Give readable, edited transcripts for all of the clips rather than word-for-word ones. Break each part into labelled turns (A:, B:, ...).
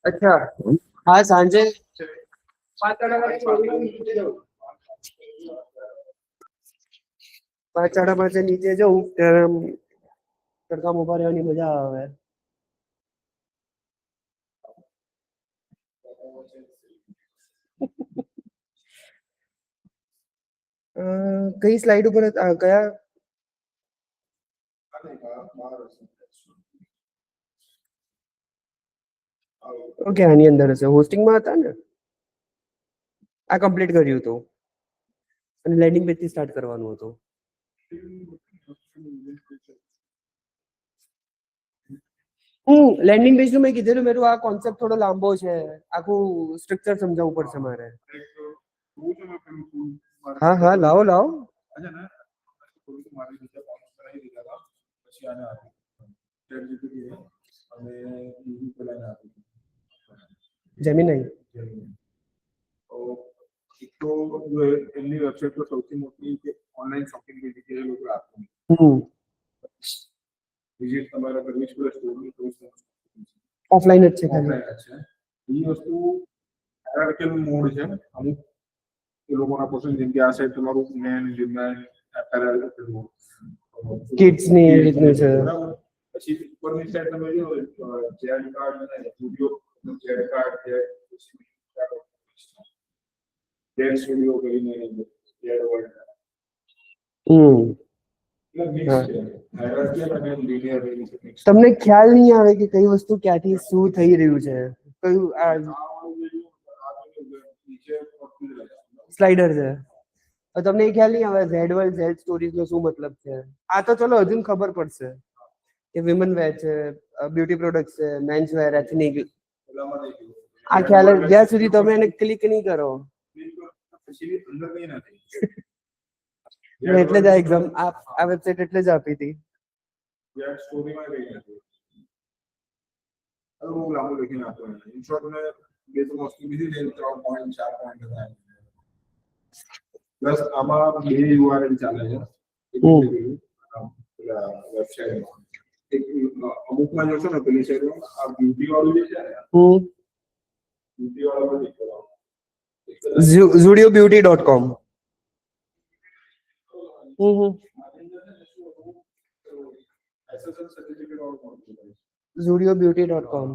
A: अच्छा हाँ सांजे 5:30 નીચે જવું ત્યારે તડકામાં ઉભા રહેવાની મજા આવે. કઈ સ્લાઇડ ઉપર કયા ઓકે આની અંદર હશે હોસ્ટિંગમાં હતા ને આ કમ્પ્લીટ કર્યું હતું અને લેન્ડિંગ પેજ થી સ્ટાર્ટ કરવાનું હતું. લેન્ડિંગ પેજ નું મેં કીધેલું મેરું આ કોન્સેપ્ટ થોડો લાંબો છે આખું સ્ટ્રક્ચર સમજાવવું પડશે મારે. હા હા લાવો લાવો જેમિનાઈ
B: તો એમની વેબસાઇટ પર સૌથી મોટી ઓનલાઈન શોપિંગ કે લોકો આપે વિઝિટ તમારે કરવી જ પડે સ્ટોરની
A: ઓફલાઈન જ છે ખાલી.
B: બીજી વસ્તુ હાયરાર્કિકલ મોડ છે અમુક એ લોકોના પસંદ જેમ કે આ સાઈડ તમારું મેન વિમેન એપેરલ
A: કિડ્સ ની રીતનું છે.
B: પછી ઉપરની સાઈડ તમે જો જેડ કાર્ડ અને studio Z card Z studio કરીને જેડ વર્લ્ડ
A: તમને ખ્યાલ નહીં આવે કે કઈ વસ્તુ ક્યાંથી શું થઈ રહ્યું છે કયું આ સ્લાઇડર છે તમને એ ખ્યાલ નહીં આવે ઝેડ વર્લ્ડ ઝેડ સ્ટોરીઝ નો શું મતલબ છે. આ તો ચલો હજુ ખબર પડશે કે વિમન વેર છે બ્યુટી પ્રોડક્ટ છે મેન્સ વેર એથનિક આ ખ્યાલ જ્યાં સુધી તમે એને ક્લિક નહીં કરો એટલે જ આ એક્ઝામ આ વેબસાઇટ એટલે જ આપી હતી.
B: સ્ટોરીમાં કઈ નથી બહુ લાંબુ લખીને આપો ઇન શોર્ટ મેં બે તો વસ્તુ બીજી 3 પોઈન્ટ 4 પોઈન્ટ હતા પ્લસ આમાં બે યુઆરએલ ચાલે છે વેબસાઇટ એક અમુકમાં જોશો ને પેલી સાઈડ આ બ્યુટી વાળું જે છે ને બ્યુટી વાળા પર ક્લિક કરો
A: zudiobeauty.com zudiobeauty.com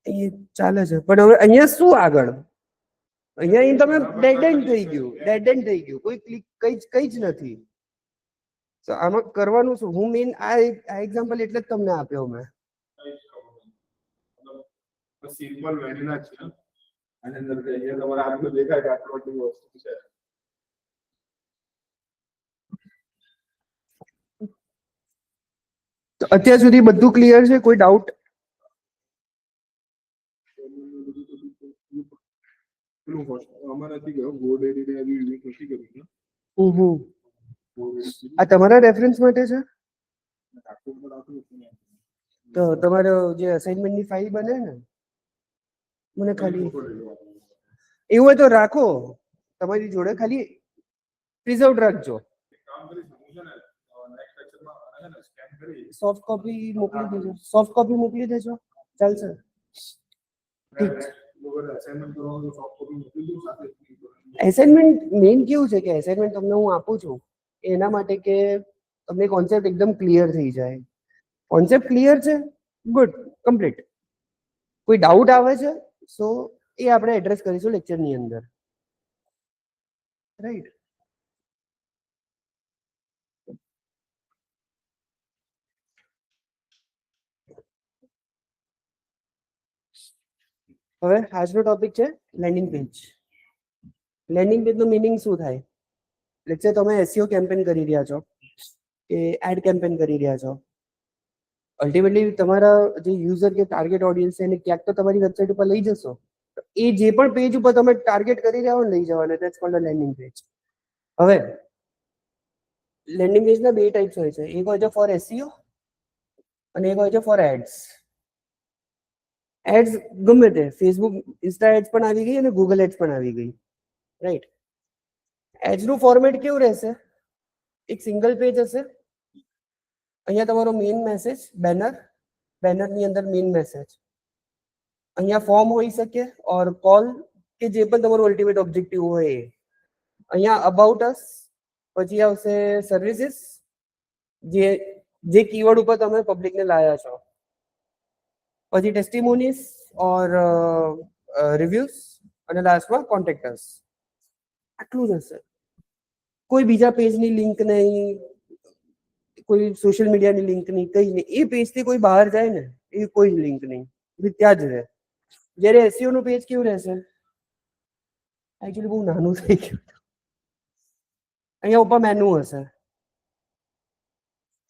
A: એ ચાલે છે પણ હવે અહીંયા શું આગળ અહીંયા તમે ડેડ એન્ડ થઈ ગયું કોઈ ક્લિક કઈ જ નથી. તો આમાં કરવાનું શું હું મેઇન આ એક્ઝામ્પલ એટલે જ તમને આપ્યો મેં
B: સિમ્પલ વેનિલા છે આની અંદર અહીંયા તમારે આટલું દેખાય કે આટલું વસ્તુ છે.
A: તો અત્યાર સુધી બધું ક્લિયર છે કોઈ ડાઉટ
B: અમારે નથી ગયો ગોડ એડી હજુ યુઝ નથી કર્યું
A: આ તમારા રેફરન્સ માટે છે તો તમારો જે અસાઇનમેન્ટ ની ફાઇલ બને ને મને ખાલી એવું હોય તો રાખો તમારી જોડે ખાલી પ્રિઝર્વ રાખજો સોફ્ટ કોપી મોકલી દેજો ચાલશે ઠીક એસાઇનમેન્ટ મેઇન કેવું છે કે એસાઇનમેન્ટ તમને હું આપું છું એના માટે કે તમને કોન્સેપ્ટ એકદમ ક્લિયર થઈ જાય. કોન્સેપ્ટ ક્લિયર છે ગુડ કમ્પ્લીટ કોઈ ડાઉટ આવે છે સો એ આપણે એડ્રેસ કરીશું લેક્ચરની અંદર રાઈટ. હવે આજનો ટોપિક છે લેન્ડિંગ પેજ. લેન્ડિંગ પેજ નું મીનિંગ શું થાય લેટ્સ સે તમે એસઈઓ કેમ્પેન કરી રહ્યા છો કે એડ કેમ્પેન કરી રહ્યા છો અલ્ટિમેટલી તમારા જે યુઝર કે ટાર્ગેટ ઓડિયન્સ છે એને ક્યાંક તો તમારી વેબસાઇટ ઉપર લઈ જશો એ જે પણ પેજ ઉપર તમે ટાર્ગેટ કરી રહ્યા હો લઈ જવાના that's cold a landing page. હવે લેન્ડિંગ પેજના બે ટાઈપ્સ હોય છે એક હોય છે ફોર એસઈઓ અને એક હોય છે ફોર એડ્સ. એડ્સ ગમે તે ફેસબુક ઇન્સ્ટા એડ્સ પણ આવી ગઈ અને ગૂગલ એડ્સ પણ આવી ગઈ, રાઈટ? એડ્સ નું ફોર્મેટ કેવું રહેશે? એક સિંગલ પેજ હશે, અહીંયા તમારો મેઇન મેસેજ, બેનર, બેનરની અંદર મેઇન મેસેજ, અહીંયા ફોર્મ હોઈ શકે ઓર કોલ કે જે પણ તમારું અલ્ટિમેટ ઓબ્જેક્ટિવ હોય એ, અહીંયા અબાઉટ અસ, પછી આવશે સર્વિસીસ, જે કીવર્ડ ઉપર તમે પબ્લિકને લાયા છો, પછી ટેસ્ટિમોનીઝ ઓર રિવ્યુઝ, અને લાસ્ટમાં કોન્ટેક્ટર્સ. આટલું જ હશે, કોઈ બીજા પેજની લિંક નહીં, કોઈ સોશિયલ મીડિયાની લિંક નહીં, કઈ નહીં. એ પેજથી કોઈ બહાર જાય ને એ કોઈ લિંક નહીં, ત્યાં જ રહે. જ્યારે એસઈઓ નું પેજ કેવું રહેશે? એકચ્યુઅલી બહુ નાનું થઈ ગયું. અહીંયા ઉપર મેનુ હશે,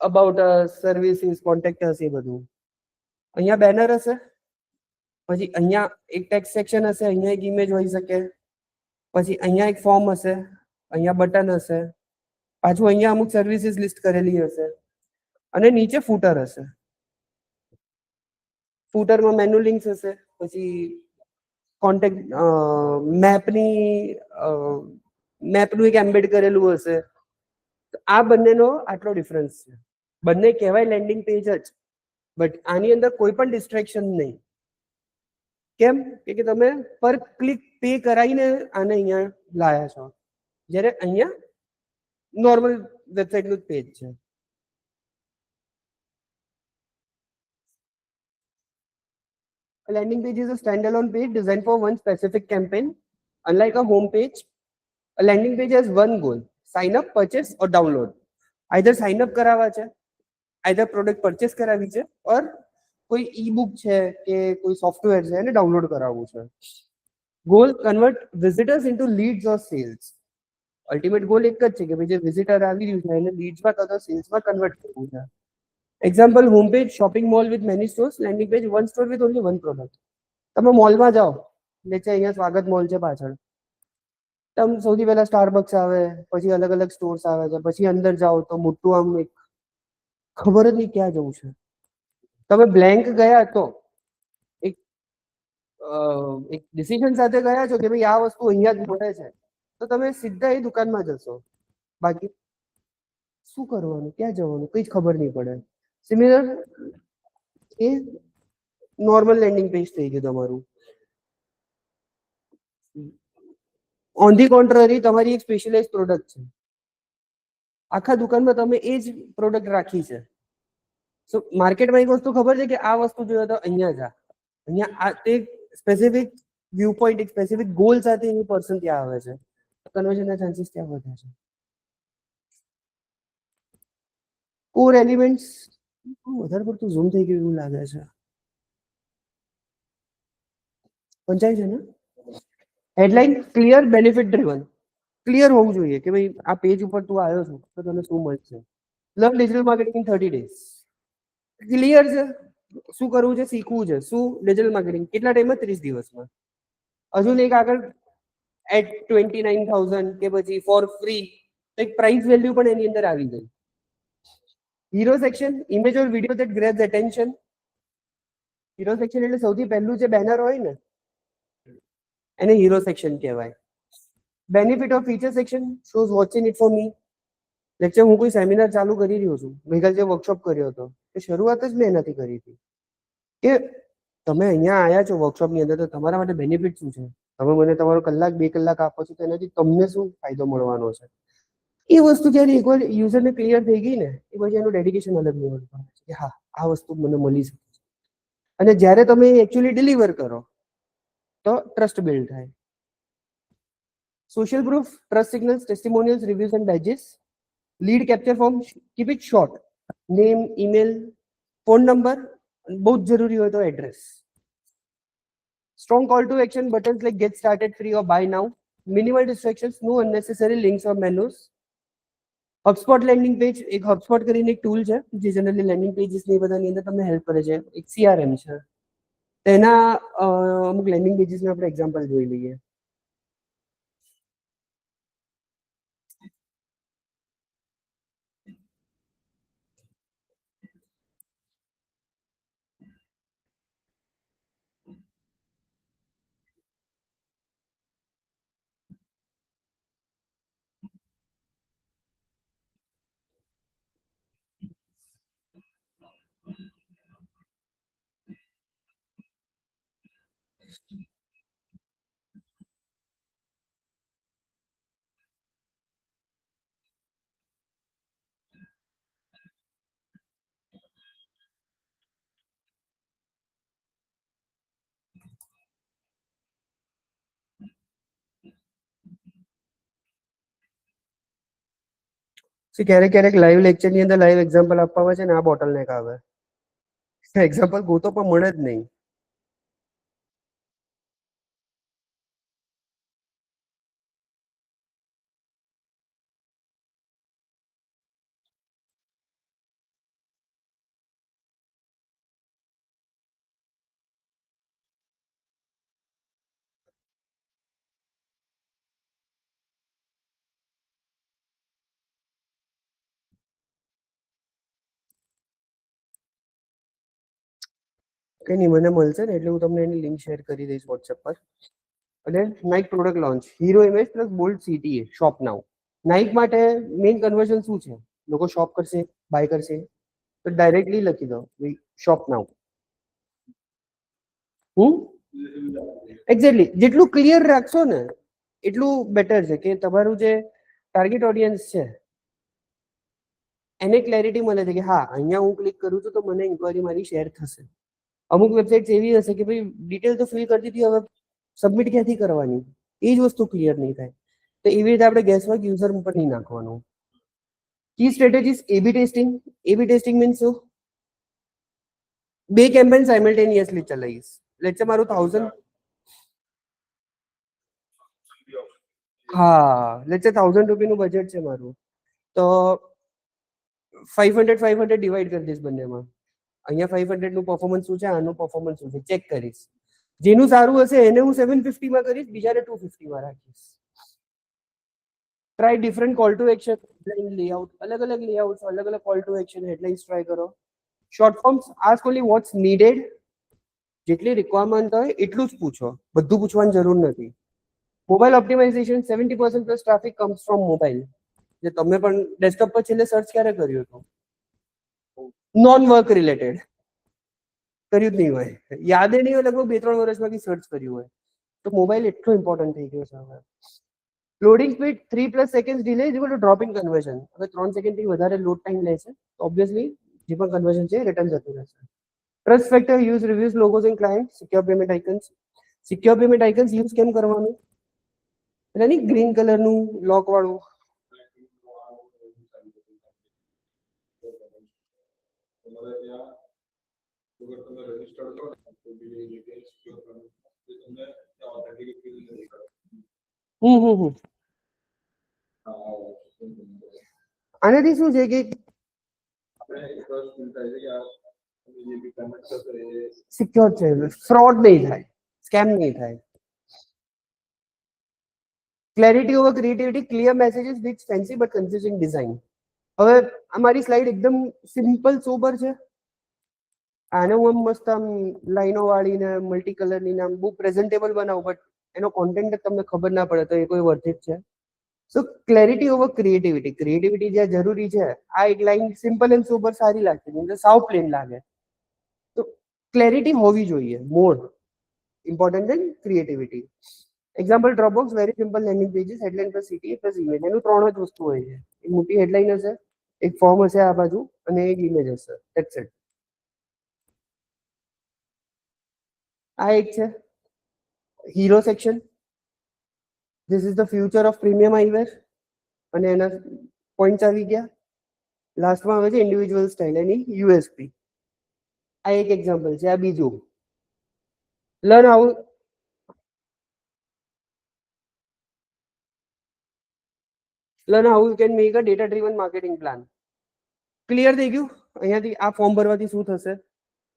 A: અબાઉટ સર્વિસીસ, કોન્ટેક્ટર્સ, એ બધું. અહીંયા બેનર હશે, પછી અહીંયા એક ટેક્સ્ટ સેક્શન હશે, અહીંયા એક ઇમેજ હોઈ શકે, પછી અહીંયા એક ફોર્મ હશે, અહીંયા બટન હશે, પાછું અહીંયા અમુક સર્વિસીસ લિસ્ટ કરેલી હશે, અને નીચે ફૂટર હશે. ફૂટરમાં મેનુ લિંક્સ હશે, પછી કોન્ટેક્ટ મેપનું એક એમ્બેડ કરેલું હશે. આ બંનેનો આટલો ડિફરન્સ છે. બંને કહેવાય લેન્ડિંગ પેજ જ, બટ આની અંદર કોઈ પણ ડિસ્ટ્રેક્શન નહીં. કેમ કે તમે પર ક્લિક પે કરાવીને આને અહીંયા લાયા છો, જ્યારે અહીંયા નોર્મલ વેબસાઇટનું જ પેજ છે. A landing page is a standalone page designed for one specific campaign. Unlike a home page, a landing page has one goal: sign up, purchase or download. Either sign up કરાવવા છે, either product purchase કરાવી છે, or કોઈ ઈ-બુક છે કે કોઈ software છે એને ડાઉનલોડ કરાવવું છે. Goal: convert visitors into leads or sales. Ultimate goal એક જ છે કે ભાઈ જે વિઝિટર આવી રહ્યું છે એને લીડ્સમાં કાં તો સેલ્સમાં કન્વર્ટ કરવું છે. Example: home page, shopping mall with many stores. Landing page, one store with only one product. તમે મોલમાં જાઓ, એટલે અહીંયા સ્વાગત મોલ છે પાછળ, તમે સૌથી પહેલા સ્ટારબક્સ આવે, પછી અલગ અલગ સ્ટોર્સ આવે છે, પછી અંદર જાઓ તો મોટું આમ એક ખબર જ નહીં ક્યાં જવું છે. તમે બ્લેન્ક ગયા તો એક ડિસિઝન સાથે ગયા છો કે ભાઈ આ વસ્તુ અહીંયા જ મળે છે, તો તમે સીધા એ દુકાનમાં જશો. બાકી શું કરવાનું, ક્યાં જવાનું, કઈ જ ખબર નહીં પડે. સિમિલર એ નોર્મલ લેન્ડિંગ પેજ થઈ ગયું તમારું. ઓન ધી કોન્ટ્રરી, તમારી એક સ્પેશિયલાઇઝ પ્રોડક્ટ છે, આખા દુકાનમાં તમે એ જ પ્રોડક્ટ રાખી છે. સો માર્કેટમાં એક વસ્તુ ખબર છે કે આ વસ્તુ જોઈએ તો અહીંયા જા, અહીંયા આ તે સ્પેસિફિક વ્યૂ પોઈન્ટ, એક સ્પેસિફિક ગોલ સાથે એ પર્સન ત્યાં આવે છે, કન્વર્ઝનના ચાન્સીસ ત્યાં વધે છે. કોર એલિમેન્ટ્સ વધારે પડતું ઝૂમ થઈ ગયું એવું લાગે છે. પંચાય છે ને? Headline: clear, benefit driven. Clear હોવું જોઈએ કે ભાઈ આ પેજ ઉપર તું આવ્યો છું તો તને શું મળશે. Learn digital marketing in 30 days. Clear છે, શું કરવું છે, શીખવું છે. શું? Digital marketing. કેટલા ટાઈમમાં? 30 દિવસમાં. હજુ એક આગળ એટ 29,000 કે પછી ફોર ફ્રી, એક પ્રાઇસ વેલ્યુ પણ એની અંદર આવી ગઈ. Hero section: image or video that grabs attention. Hero section એટલે સૌથી પહેલું જે બેનર હોય ને એને હીરો સેક્શન કહેવાય. Benefit of feature section: shows what's in it for me. Lecture હું કોઈ સેમિનાર ચાલુ કરી રહ્યો છું, ગઈકાલે જે વર્કશોપ કર્યો હતો એ શરૂઆત જ મેં એનાથી કરી હતી કે તમે અહીંયા આવ્યા છો વર્કશોપની અંદર, તો તમારા માટે બેનિફિટ શું છે, તમે મને તમારો કલાક 2 કલાક આપો છો તો એનાથી તમને શું ફાયદો મળવાનો છે. એ વસ્તુ જ્યારે એકવાર યુઝરને ક્લિયર થઈ ગઈ ને એ પછી એનું ડેડિકેશન અલગ લેવલ પર છે કે હા આ વસ્તુ મને મળી શકે છે. અને જ્યારે તમે એકચ્યુઅલી ડિલિવર કરો તો ટ્રસ્ટ બિલ્ડ થાય. Social proof: trust signals, testimonials, reviews and badges. Lead capture form: keep it short, name, email, phone number, બહુ જ જરૂરી હોય તો address. Strong call to action buttons like get started free or buy now. Minimal distractions, no unnecessary links or menus. HubSpot landing page: એક HubSpot કરીને એક tool છે જે જનરલી લેન્ડિંગ પેજીસ ની બધાની અંદર તમને હેલ્પ કરે છે. એક CRM છે, તેના અમુક લેન્ડિંગ પેજીસને આપણે એક્ઝામ્પલ જોઈ લઈએ. ક્યારેક લાઈવ લેક્ચર ની અંદર લાઈવ એક્ઝામ્પલ આપવા આવે છે ને આ બોટલ નેક આવે એક્ઝામ્પલ ગોતો પણ મળે જ નહીં. કઈ નહીં, મને મળશે ને એટલે હું તમને એની લિંક શેર કરી દઈશ વોટ્સએપ પર. અને Nike product launch hero image plus bold CTA shop now. Nike માટે મેઇન કન્વર્ઝન શું છે? લોકો શોપ કરશે, બાય કરશે, તો ડાયરેક્ટલી લખી દો શોપ નાઉ. એક્ઝેક્ટલી જેટલું ક્લિયર રાખશો ને એટલું બેટર છે કે તમારું જે ટાર્ગેટ ઓડિયન્સ છે એને ક્લેરિટી મળે છે કે હા અહીંયા હું ક્લિક કરું છું તો મને ઇન્ક્વાયરી મારી શેર થશે. અમુક વેબસાઇટ્સ એવી હશે કે ભાઈ ડિટેલ તો ફિલ કરતી હતી, હવે સબમિટ ક્યાંથી કરવાની એ જ વસ્તુ ક્લિયર નહીં થાય. તો એવી રીતે આપણે ગેસવર્ક યુઝર ઉપર નહીં નાખવાનું. કી સ્ટ્રેટેજીસ એબી ટેસ્ટિંગ. એબી ટેસ્ટિંગ મીન્સ શું? બે કેમ્પેન સાયમલ્ટેનિયસલી ચલાવીશ. લેટ્સ સે મારું 1000 લેટ્સ સે 1000 રૂપિયાનું બજેટ છે મારું, તો 500 ડિવાઈડ કરી દઈશ બંનેમાં. અહીંયા 500 નું પરફોર્મન્સ શું છે, આનું પરફોર્મન્સ શું છે ચેક કરીશ. જેનું સારું હશે એને હું 750 માં કરીશ, બીજાને 250 માં રાખીશ. Try different call to action, layout, અલગ અલગ લેઆઉટ, અલગ અલગ call to action, headlines try કરો. Short forms ask only what's needed. જેટલી રિક્વાયરમેન્ટ હોય એટલું જ પૂછો, બધું પૂછવાની જરૂર નથી. Mobile optimization 70% plus traffic comes from mobile. જે તમે પણ ડેસ્કટોપ પર છેલ્લે સર્ચ ક્યારે કર્યું હતું? નોન વર્ક રિલેટેડ કર્યું જ નહીં હોય, યાદ નહીં હોય, લગભગ 2-3 વર્ષમાં સર્ચ કર્યું હોય. તો મોબાઈલ એટલો ઇમ્પોર્ટન્ટ થઈ ગયો છે હવે. Loading speed 3+ second delay is equal two drop in conversion. હવે 3 સેકન્ડથી વધારે લોડ ટાઈમ લેશે તો ઓબ્વિયસલી જે પણ કન્વર્ઝન છે રિટર્ન જતું રહેશે. Trust factor use reviews Logos and client. Secure payment icons. Secure payment icons use કેમ કરવાનું? એટલે નહીં ગ્રીન કલરનું લોક વાળું. આનાથી શું છે કે સિક્યોર છે, ફ્રોડ નહીં થાય, સ્કેમ નહીં થાય. Clarity over creativity, clear messages with fancy but confusing design. હવે અમારી સ્લાઇડ એકદમ સિમ્પલ સોબર છે, આને હું મસ્ત આમ લાઈનો વાળીને મલ્ટી કલરની નામ બહુ પ્રેઝન્ટેબલ બનાવું, બટ એનો કોન્ટેન્ટ તમને ખબર ના પડે તો એ કોઈ વર્થ ઇટ છે? સો ક્લેરિટી ઓવર ક્રિએટિવિટી. ક્રિએટિવિટી જ્યાં જરૂરી છે, આ એક લાઈન સિમ્પલ એન્ડ સોબર સારી લાગશે, એટલે સાવ પ્લેન લાગે. તો ક્લેરિટી હોવી જોઈએ, more important than creativity. Example Dropbox, very simple landing pages, headline plus CT plus image. એનું 3 જ વસ્તુ હોય છે, એક મોટી હેડલાઇન હશે, એક ફોર્મ હશે આ બાજુ અને એક ઇમેજ હશે. That's it. આ એક છે hero section. This is the future of premium eyewear અને એના પોઈન્ટ્સ આવી ગયા. લાસ્ટમાં આવે છે ઇન્ડિવિજ્યુઅલ સ્ટાઇલ, એની યુએસપી. આ એક એક્ઝામ્પલ છે. આ બીજું learn how you can make a data driven marketing plan. Clear થઈ ગયું? અહીંયાથી આ ફોર્મ ભરવાથી શું થશે?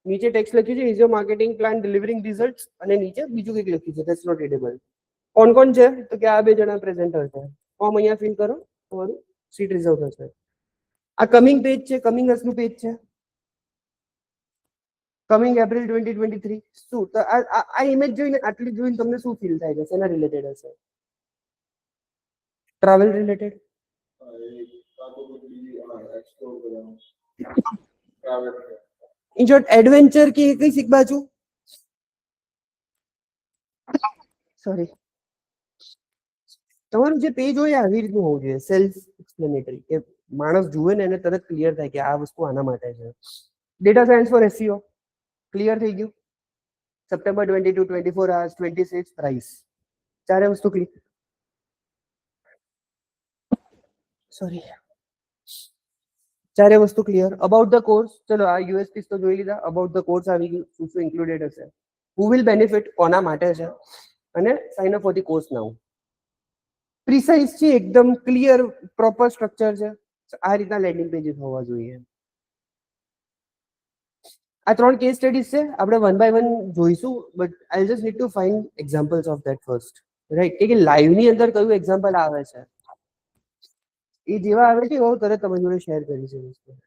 A: નીચે ટેક્સ્ટ લખ્યું છે is your marketing plan delivering results, અને નીચે બીજું કંઈક લખ્યું છે ધેટ્સ નોટ રીડેબલ. કોણ કોણ છે? તો કે આ 2 જણા પ્રેઝન્ટર છે. ફોર્મ અહીંયા ફિલ કરો, તમારું સીટ રિઝર્વ થશે. આ કમિંગ પેજ છે, કમિંગ અસનું પેજ છે. Coming April 2023. શું તો આ ઇમેજ જોઈને, આટલી જોઈને તમને શું ફીલ થાય છે? શેના રિલેટેડ હશે? Travel related. In short adventure કે કઈ શીખ બાજુ, સોરી, તમારું જે પેજ હોય આવી રીતનું હોવું જોઈએ, સેલ્ફ એક્સપ્લેનેટરી, કે માણસ જુએ ને એને તરત ક્લિયર થાય કે આ વસ્તુ આના માટે છે. Data science for SEO clear થઈ ગયું. September 22, 24 hours, 26 price. ચારે વસ્તુ ક્લિયર. સોરી, ચારે વસ્તુ ક્લિયર. અબાઉટ ધ કોર્સ, ચલો આ યુએસપીસ તો જોઈ લીધા. અબાઉટ ધ કોર્સ આવી ગયું, શું શું ઇન્ક્લુડેડ હશે, હુ વિલ બેનિફિટ, કોના માટે છે, અને sign up for the course now. Precise છે, એકદમ ક્લિયર પ્રોપર સ્ટ્રક્ચર છે. આ રીતના લેન્ડિંગ પેજીસ હોવા જોઈએ. આ 3 કેસ સ્ટડીઝ છે, આપણે વન બાય વન જોઈશું, but I just need to find examples of that first, right? કે લાઈવ ની અંદર કયું એક્ઝામ્પલ આવે છે, એ જેવા આવે છે હું તરત તમારી જોડે શેર કરી શકું.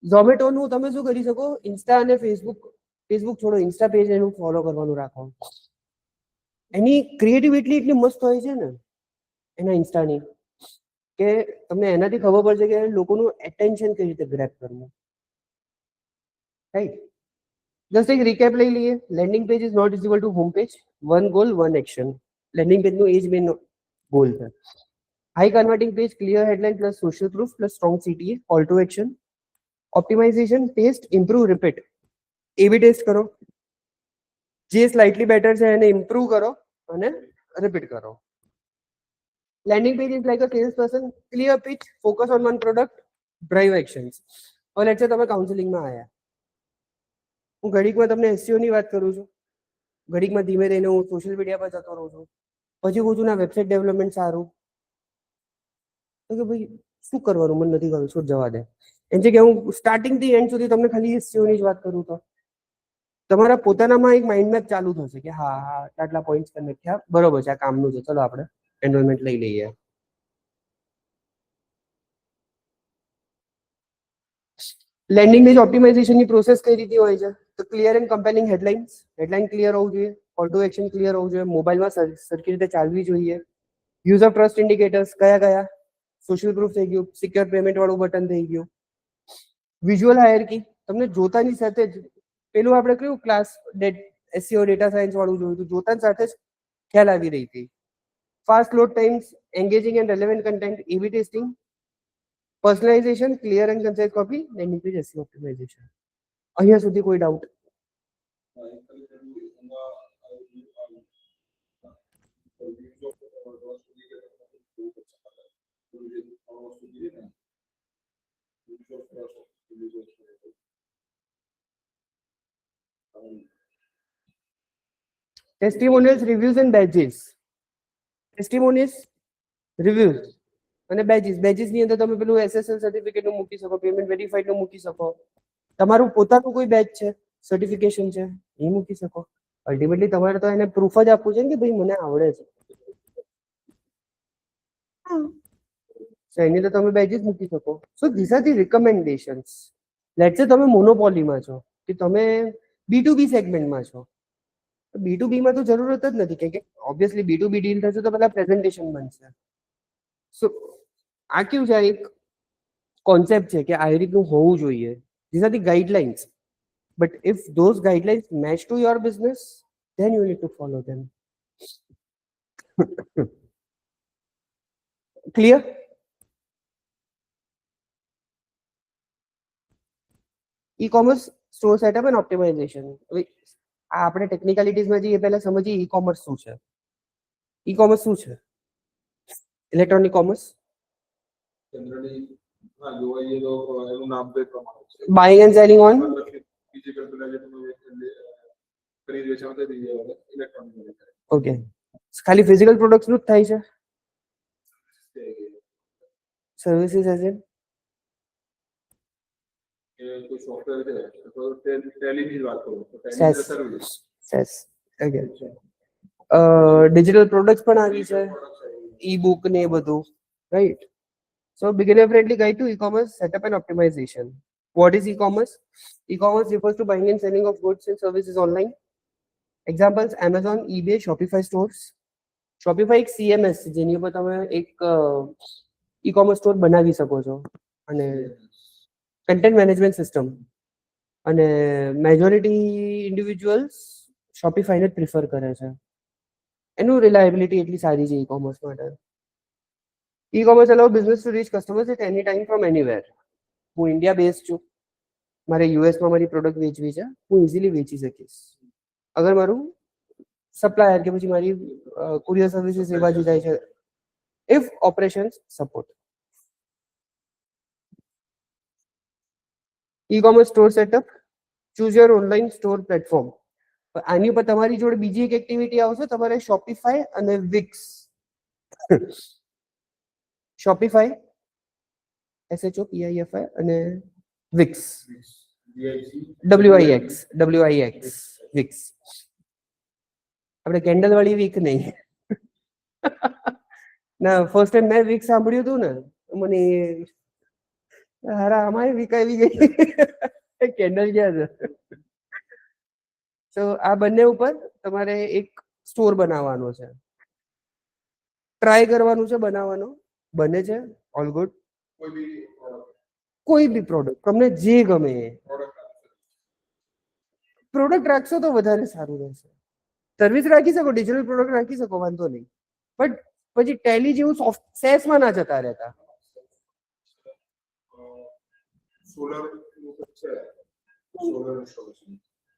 A: ઝોમેટોનું તમે શું કરી શકો, ઇન્સ્ટા અને ફેસબુક છોડો, ઇન્સ્ટા પેજ એનું ફોલો કરવાનું રાખો. એની ક્રિએટિવિટી એટલી મસ્ત હોય છે ને એના ઇન્સ્ટાની, કે તમને એનાથી ખબર પડશે કે લોકોનું એટેન્શન કઈ રીતે ગ્રેબ કરવું, રાઈટ? જસ્ટ એક રિકેપ લઈ લઈએ. Landing page is not is equal to home page. One goal one action. Landing પેજનું એ જ મેઇન ગોલ છે. High converting page, clear headline plus social proof plus strong CTA, call to action. Optimization, test, improve, repeat. AB test કરો, જે slightly better છે એને improve કરો અને રિપીટ કરો. Landing page is like a sales person, clear pitch, focus on one product, drive actions. હવે let's say તમે કાઉન્સેલિંગમાં આવ્યા, હું ઘડીકમાં તમને SEO ની વાત કરું છું, ઘડીકમાં ધીમે રહીને હું સોશિયલ મીડિયા પર જતો રહું છું, પછી કહું છું ના વેબસાઇટ ડેવલપમેન્ટ સારું, તો કે ભાઈ શું કરવાનું, મને નથી કરવું, છોડ જવા દે. એમ છે કે હું સ્ટાર્ટિંગ થી એન્ડ સુધી તમને ખાલી SEO ની જ વાત કરું તો તમારા પોતાનામાં એક માઇન્ડ મેપ ચાલુ થશે કે હા હા આટલા પોઈન્ટ્સ કનેક્ટ થયા, બરોબર છે, આ કામનું છે, ચલો આપણે એનરોલમેન્ટ લઈ લઈએ. લેન્ડિંગ પેજ ઓપ્ટિમાઇઝેશનની પ્રોસેસ કઈ રીતે હોય છે? તો clear and કમ્પેલિંગ headlines, headline clear હોવું જોઈએ, કોલ ટુ એક્શન ક્લિયર હોવું જોઈએ, મોબાઈલમાં સરખી રીતે ચાલવી જોઈએ. યુઝર ટ્રસ્ટ ઇન્ડિકેટર્સ કયા કયા? સોશિયલ પ્રૂફ થઈ ગયું, સિક્યોર પેમેન્ટ વાળું બટન થઈ ગયું. વિઝ્યુઅલ હાયરકી, તમને જોતાની સાથે જ પેલું આપણે કયું ક્લાસ SEO ડેટા સાયન્સ વાળું જોયું હતું, જોતાની સાથે જ ખ્યાલ આવી રહી હતી. Fast load times, engaging and relevant content, AB testing, personalization, clear and concise copy, landing page SEO optimization. અહીંયા સુધી કોઈ doubt? Testimonials, reviews and badges. Testimonials, reviews અને બેજીસ ની અંદર તમે પેલું SSL સર્ટિફિકેટ નું મૂકી શકો, પેમેન્ટ વેરીફાઈડ નું મૂકી શકો, તમારું પોતાનું કોઈ બેચ છે, સર્ટિફિકેશન છે, એ મૂકી શકો. અલ્ટિમેટલી તમારે તો એને પ્રૂફ જ આપવું છે ને કે ભાઈ મને આવડે છે, તો એની તો તમે બેજીસ મૂકી શકો. So this are the recommendations. Let's say તમે મોનોપોલીમાં છો, કે તમે B2B સેગમેન્ટમાં છો, B2B માં તો જરૂરત જ નથી, કે ઓબ્વિયસલી B2B ડીલ થશે તો પેલા પ્રેઝન્ટેશન બનશે. સો આ કેવું છે, એક કોન્સેપ્ટ છે કે આ રીતનું હોવું જોઈએ. This are the guidelines, but if those guidelines match to your business, then you need to follow them. Clear? E-commerce store setup and optimization. આપણે ટેકનિકાલિટીઝમાં જઈએ પહેલા સમજીએ ઈ-કોમર્સ શું છે. ઈ-કોમર્સ શું છે? Electronic commerce, buying and selling on, okay, ખાલી physical products નું જ થાય છે? Services as in digital products પણ આવી છે, ઈ બુક ને એ બધું, right? So beginner friendly guide to e-commerce setup and optimization. What is e-commerce? E-commerce refers to buying and selling of goods and services online. Examples: Amazon, eBay, Shopify stores. Shopify એક CMS છે જેની ઉપર તમે એક e-commerce store બનાવી શકો છો, અને કન્ટેન્ટ મેનેજમેન્ટ સિસ્ટમ, અને મેજોરિટી ઇન્ડિવિજ્યુઅલ્સ શોપિફાઈને જ પ્રિફર કરે છે. એનું રિલાયબિલિટી એટલી સારી છે e-commerce માટે. E-commerce allow business to reach customers at any time from anywhere. હું ઇન્ડિયા બેઝ છું, મારે યુએસમાં મારી પ્રોડક્ટ વેચવી છે, હું ઇઝીલી વેચી શકીશ. અગર મારું સપ્લાયર કે પછી મારી કુરિયર સર્વિસીસ એ બાજુ જાય છે, if operations support. E-commerce store setup, choose your online store platform. આની ઉપર તમારી જોડે બીજી એક એક્ટિવિટી આવશે, તમારે શોપિફાય અને વિક્સ. શોપિફાય SHOPIFI અને વિક્સ WIX વિક્સ. આપણે કેન્ડલ વાળી વીક નહીં. ના, ફર્સ્ટ ટાઈમ મેં વીક સાંભળ્યું હતું ને, મને હારા અમારી વીક આવી ગઈ. કેન્ડલ ક્યાં છે? તો આ બંને ઉપર તમારે એક સ્ટોર બનાવવાનો છે, ટ્રાય કરવાનું છે બનાવવાનો. બને છે ઓલ ગુડ. કોઈ બી પ્રોડક્ટ તમને જે ગમે એ પ્રોડક્ટ રાખશો તો વધારે સારું રહેશે. સર્વિસ રાખી શકો, ડિજિટલ પ્રોડક્ટ રાખી શકો, વાંધો નહીં, બટ પછી ટેલી જેવું સોફ્ટ સેસમાં ના જતા રહેતા.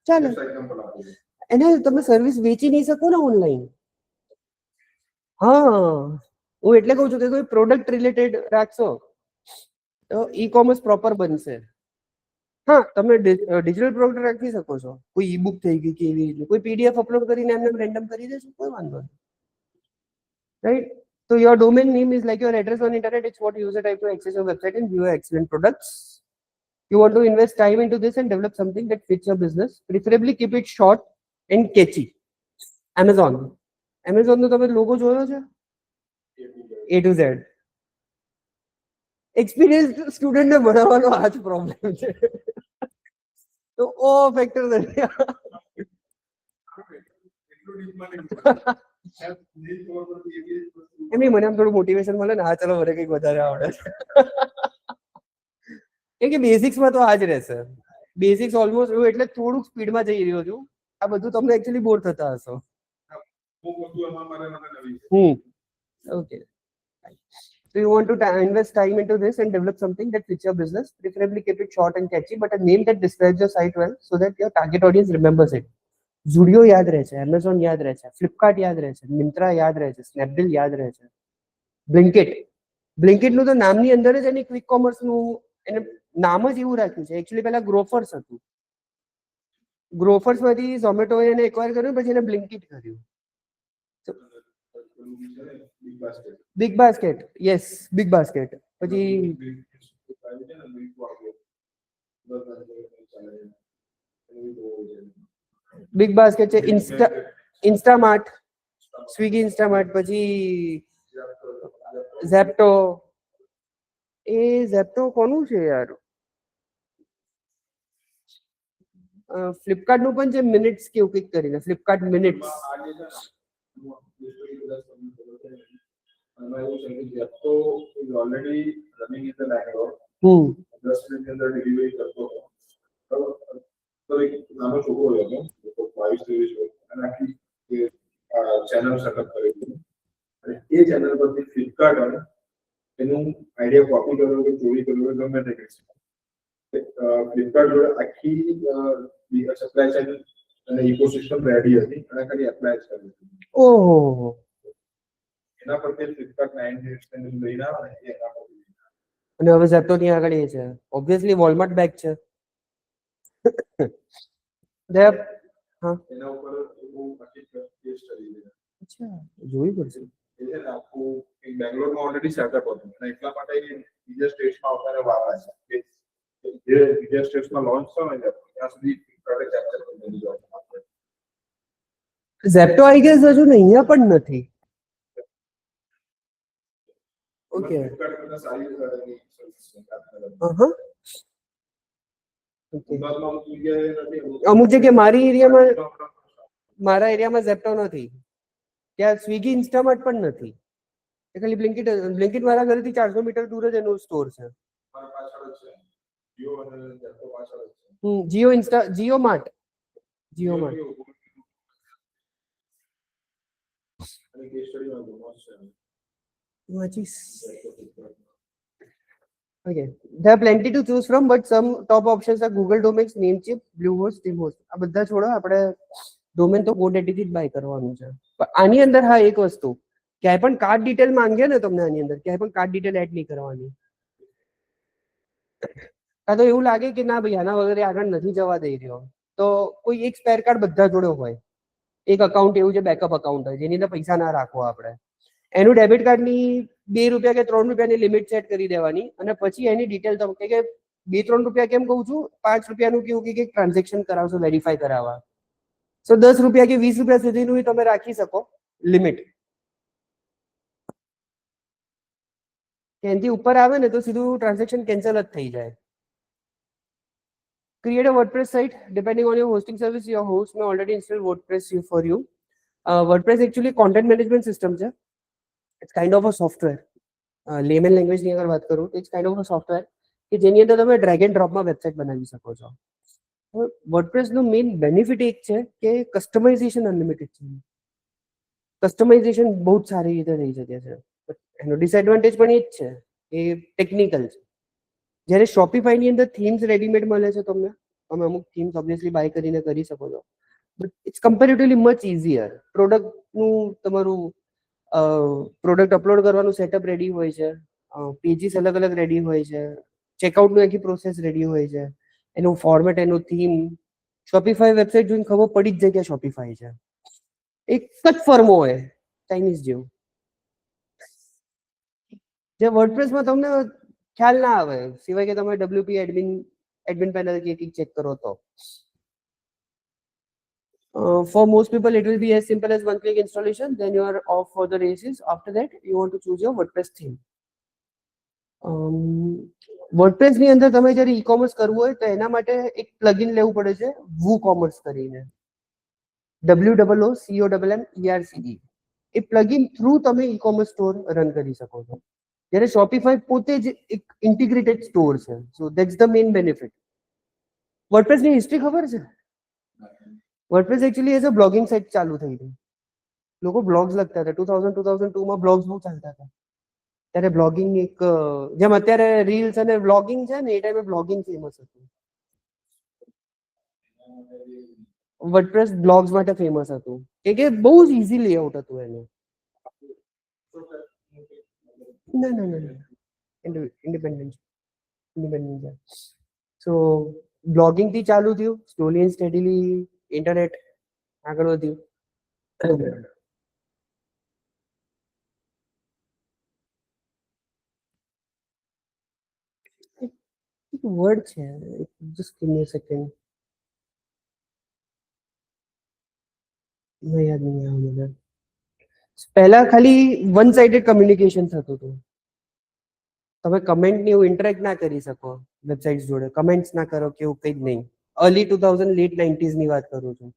A: ચાલે, એને તમે સર્વિસ વેચી નહીં શકો ને ઓનલાઈન. હા, હું એટલે કહું છું કે કોઈ પ્રોડક્ટ રિલેટેડ રાખશો તો ઈ-કોમર્સ પ્રોપર બનશે. હા, તમે ડિજિટલ પ્રોડક્ટ રાખી શકો છો, કોઈ ઈ-બુક થઈ ગઈ કે એવી રીતે કોઈ પીડીએફ અપલોડ કરીને એમને રેન્ડમ કરી દેશો, કોઈ વાંધો નહીં, right? So your domain name is like your address on internet. It's what user type to access your website and view your excellent products. You want to invest time into this and develop something that fits your business. Preferably keep it short and catchy. Amazon નો તમે logo જોયો છે? A to Z. Experience student ને ભણાવવાનો આ જ problem છે. તો ઓ factor નથી. એમ મને આમ થોડું મોટિવેશન મળે ને, હા ચલો મને કંઈક વધારે આવડે છે. કે બેઝિક્સમાં તો આ જ રહેશે. બેઝિક્સ ઓલમોસ્ટ હું એટલે થોડુંક સ્પીડમાં જઈ રહ્યો છું. આ બધું તમને એકચ્યુઅલી બોર થતા હશો. Okay. So you want to invest time into this and develop something that fits your business. Preferably keep it short and catchy, but a name that describes your site well so that your target audience remembers it. Zudio યાદ રહે છે, Amazon યાદ રહે છે, Flipkart યાદ રહે છે, Myntra યાદ રહે છે, Snapdeal યાદ રહે છે, Blinkit નું તો નામની અંદર જ એની ક્વિક કોમર્સ નું એને નામ જ એવું રાખ્યું છે. એકચ્યુઅલી પહેલા ગ્રોફર્સ હતું. ગ્રોફર્સ માંથી ઝોમેટોએ એને એક્વાયર કર્યું, પછી એને બ્લિંકિટ કર્યું. Big basket, yes, big basket. પછી બિગ બાસ્કેટ છે, ઇન્સ્ટામાર્ટ, સ્વિગી ઇન્સ્ટામાર્ટ, પછી ઝેપ્ટો. એ ઝેપ્ટો કોનું છે યાર? ફ્લિપકાર્ટ નું પણ છે, મિનિટ્સ કેવું કંઈક કરીને, ફ્લિપકાર્ટ મિનિટ્સ.
B: ચેનલ સેટઅપ કરેલું અને એ ચેનલ પરથી ફ્લિપકાર્ટ એનું આઈડિયા કોપી કર્યો કે ચોરી કર્યો ગમે તે કરી શકે. ફ્લિપકાર્ટ જોડે આખી સપ્લાય ચેન અને ઇકોસિસ્ટમ રેડી હતી અને ખાલી એપ્લાય જ કરી હતી.
A: ઓહો.
B: એના પરથી ફ્લિપકાર્ટ 9 એક્સટેન્શન લઈને આવે એના પરથી.
A: અને હવે ઝેપ્ટો ની આગળ એ છે, ઓબ્વિયસલી વોલમાર્ટ બેક છે. હા,
B: એના ઉપર બહુ આખી કેસ સ્ટડી છે.
A: અચ્છા, જોઈ પડશે.
B: એ છે ને આખું બેંગ્લોરમાં ઓલરેડી સેટઅપ હતું અને એટલા માટે બીજા સ્ટેટ્સમાં આવતાને વાર લાગે છે. જે બીજા સ્ટેટ્સમાં લોન્ચ થયો ને ત્યાં સુધી ફ્લિપકાર્ટે કેપ્ચર કરી લીધું.
A: ઝેપ્ટો આઈ ગેસ હજુ ને અહીંયા પણ નથી. ઓકે. અમુક જગ્યાએ મારા એરિયામાં ઝેપ્ટો નથી, ત્યાં સ્વિગી ઇન્સ્ટામાર્ટ પણ નથી. ખાલી બ્લિંકિટ મારા ઘરેથી 400 મીટર દૂર જ એનો સ્ટોર છે. Jio Mart. Okay, there are plenty to choose from, but some top options are Google Domains, Namecheap, Bluehost, Steamhost. આ બધા છોડો, આપણે ડોમેન તો GoDaddy થી જ બાય કરવાનું છે. પણ આની અંદર હા એક વસ્તુ, ક્યાંય પણ કાર્ડ ડિટેલ માંગે ને તમને, આની અંદર ક્યાંય પણ કાર્ડ ડિટેલ એડ નહીં કરવાની. કાં તો એવું લાગે કે ના ભાઈ આના વગર આગળ નથી જવા દઈ રહ્યો, તો કોઈ એક સ્પેર કાર્ડ બધા જોડે હોય, એક અકાઉન્ટ એવું છે બેકઅપ અકાઉન્ટ હોય જેની અંદર પૈસા ના રાખો આપણે, એનું ડેબિટ કાર્ડની 2 રૂપિયા કે 3 રૂપિયાની લિમિટ સેટ કરી દેવાની, અને પછી એની ડિટેલ તમે કે 2-3 રૂપિયા કેમ કહું છું, 5 રૂપિયાનું કેવું કે ટ્રાન્ઝેક્શન કરાવશો વેરીફાઈ કરાવવા, સો 10 રૂપિયા કે 20 રૂપિયા સુધીનું તમે રાખી શકો લિમિટ. એનાથી ઉપર આવે ને તો સીધું ટ્રાન્ઝેક્શન કેન્સલ જ થઈ જાય. Create a WordPress site. Depending on your hosting service, your host may already install WordPress for you. WordPress actually content management system છે. It's kind of a software. Layman language ની અગર વાત કરું તો it's kind of a software કે જેની અંદર તમે ડ્રેગ એન્ડ ડ્રોપમાં વેબસાઇટ બનાવી શકો છો. WordPress નો મેઇન બેનિફિટ એક છે કે કસ્ટમાઇઝેશન અનલિમિટેડ છે. કસ્ટમાઇઝેશન બહુ જ સારી રીતે થઈ શકે છે. એનો ડિસએડવાન્ટેજ પણ એ જ છે, એ ટેકનિકલ છે. જ્યારે શોપિફાઈની અંદર થીમ્સ રેડીમેડ મળે છે તમને, તમે અમુક થીમ્સ ઓબ્વિયસલી બાય કરીને કરી શકો છો, but it's comparatively much easier. પ્રોડક્ટનું તમારું પ્રોડક્ટ અપલોડ કરવાનું સેટઅપ રેડી હોય છે, પેજીસ અલગ અલગ રેડી હોય છે, ચેકઆઉટનું આખી પ્રોસેસ રેડી હોય છે, એનું ફોર્મેટ, એનું થીમ. શોપિફાઈ વેબસાઇટ જોઈને ખબર પડી જ જાય કે શોપિફાઈ છે, એક જ ફર્મો હોય ચાઇનીઝ જેવું. જે વર્ડપ્રેસમાં તમને ખ્યાલ ના આવે સિવાય કે તમે WP એડમિન પેનલ કે ચેક કરો તો. For most people it will be as simple as one click installation, then you are off for the races. After that you want to choose your WordPress theme. WordPress ની અંદર તમે જ્યારે e-commerce કરવું હોય તો એના માટે એક પ્લગઇન લેવું પડે છે, WooCommerce કરીને, WOOCOMMERCE. એ પ્લગઇન થ્રુ તમે ઈ-કોમર્સ સ્ટોર રન કરી શકો છો, જ્યારે શોપિફાઈ પોતે જ એક ઇન્ટિગ્રેટેડ સ્ટોર છે. સો that's the main benefit. WordPress ની હિસ્ટ્રી ખબર છે? WordPress actually as a blogging site ચાલુ થઈ હતી. લોકો બ્લોગ્સ લખતા હતા. 2000-2002 માં બ્લોગ્સ બહુ ચાલતા હતા. ત્યારે બ્લોગિંગ એક, જેમ અત્યારે રીલ્સ અને બ્લોગિંગ છે ને, એ ટાઈમે બ્લોગિંગ ફેમસ હતું. વર્ડપ્રેસ બ્લોગ્સ માટે ફેમસ હતું કે બહુ જ ઇઝી લેઆઉટ હતું એનું. ના ના ના ઇન્ડિપેન્ડન્ટ. સો બ્લોગિંગ થી ચાલુ થયું, સ્લોલી એન્ડ સ્ટેડીલી ઇન્ટરનેટ આગળ વધ્યું. એક વર્ડ છે, જસ્ટ ગીવ મી અ સેકન્ડ, મને યાદ નહીં આવે મને. પહેલા ખાલી વન સાઇડેડ કમ્યુનિકેશન થતું હતું. તમે કમેન્ટ ને એવું ઇન્ટરેક્ટ ના કરી શકો વેબસાઇટ જોડે, કમેન્ટ્સ ના કરો કે એવું કંઈ જ નહીં. અર્લી 2000 લેટ 90s ની વાત કરું છું.